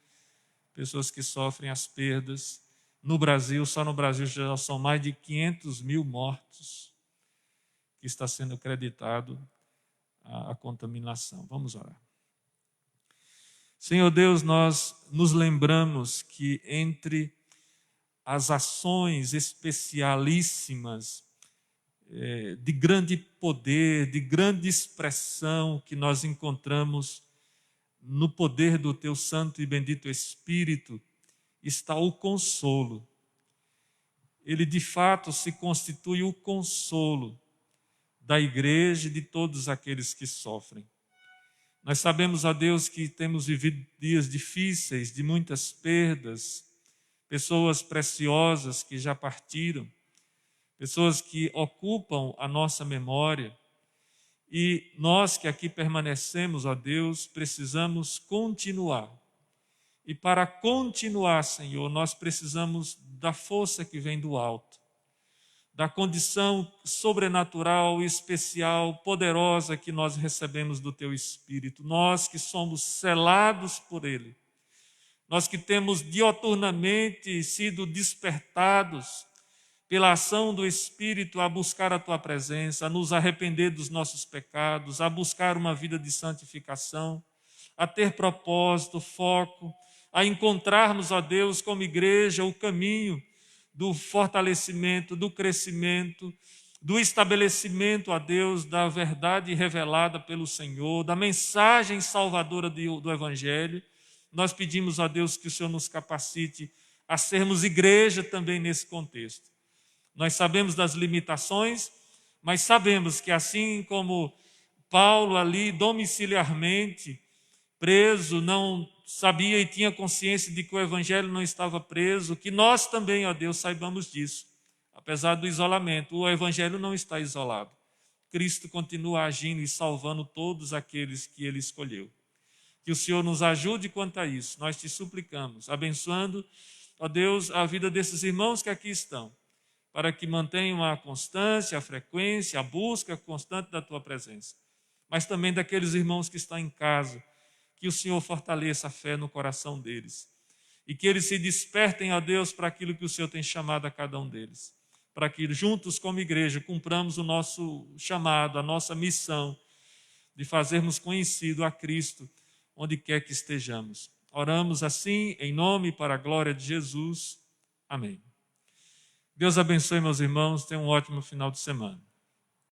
pessoas que sofrem as perdas. No Brasil, só no Brasil já são mais de 500 mil mortos que está sendo acreditado a contaminação. Vamos orar. Senhor Deus, nós nos lembramos que entre as ações especialíssimas de grande poder, de grande expressão que nós encontramos no poder do Teu Santo e Bendito Espírito, está o consolo. Ele de fato se constitui o consolo da igreja e de todos aqueles que sofrem. Nós sabemos, ó Deus, que temos vivido dias difíceis, de muitas perdas, pessoas preciosas que já partiram, pessoas que ocupam a nossa memória. E nós que aqui permanecemos, ó Deus, precisamos continuar. E para continuar, Senhor, nós precisamos da força que vem do alto, da condição sobrenatural, especial, poderosa que nós recebemos do Teu Espírito. Nós que somos selados por Ele, nós que temos dioturnamente sido despertados pela ação do Espírito a buscar a Tua presença, a nos arrepender dos nossos pecados, a buscar uma vida de santificação, a ter propósito, foco, a encontrarmos, ó Deus, como igreja, o caminho do fortalecimento, do crescimento, do estabelecimento, ó Deus, da verdade revelada pelo Senhor, da mensagem salvadora do Evangelho. Nós pedimos, ó Deus, que o Senhor nos capacite a sermos igreja também nesse contexto. Nós sabemos das limitações, mas sabemos que assim como Paulo ali domiciliarmente preso, não sabia e tinha consciência de que o Evangelho não estava preso, que nós também, ó Deus, saibamos disso. Apesar do isolamento, o Evangelho não está isolado. Cristo continua agindo e salvando todos aqueles que Ele escolheu. Que o Senhor nos ajude quanto a isso. Nós te suplicamos, abençoando, ó Deus, a vida desses irmãos que aqui estão, para que mantenham a constância, a frequência, a busca constante da Tua presença. Mas também daqueles irmãos que estão em casa, que o Senhor fortaleça a fé no coração deles. E que eles se despertem, ó Deus, para aquilo que o Senhor tem chamado a cada um deles. Para que juntos, como igreja, cumpramos o nosso chamado, a nossa missão de fazermos conhecido a Cristo, onde quer que estejamos. Oramos assim, em nome e para a glória de Jesus. Amém. Deus abençoe, meus irmãos. Tenham um ótimo final de semana.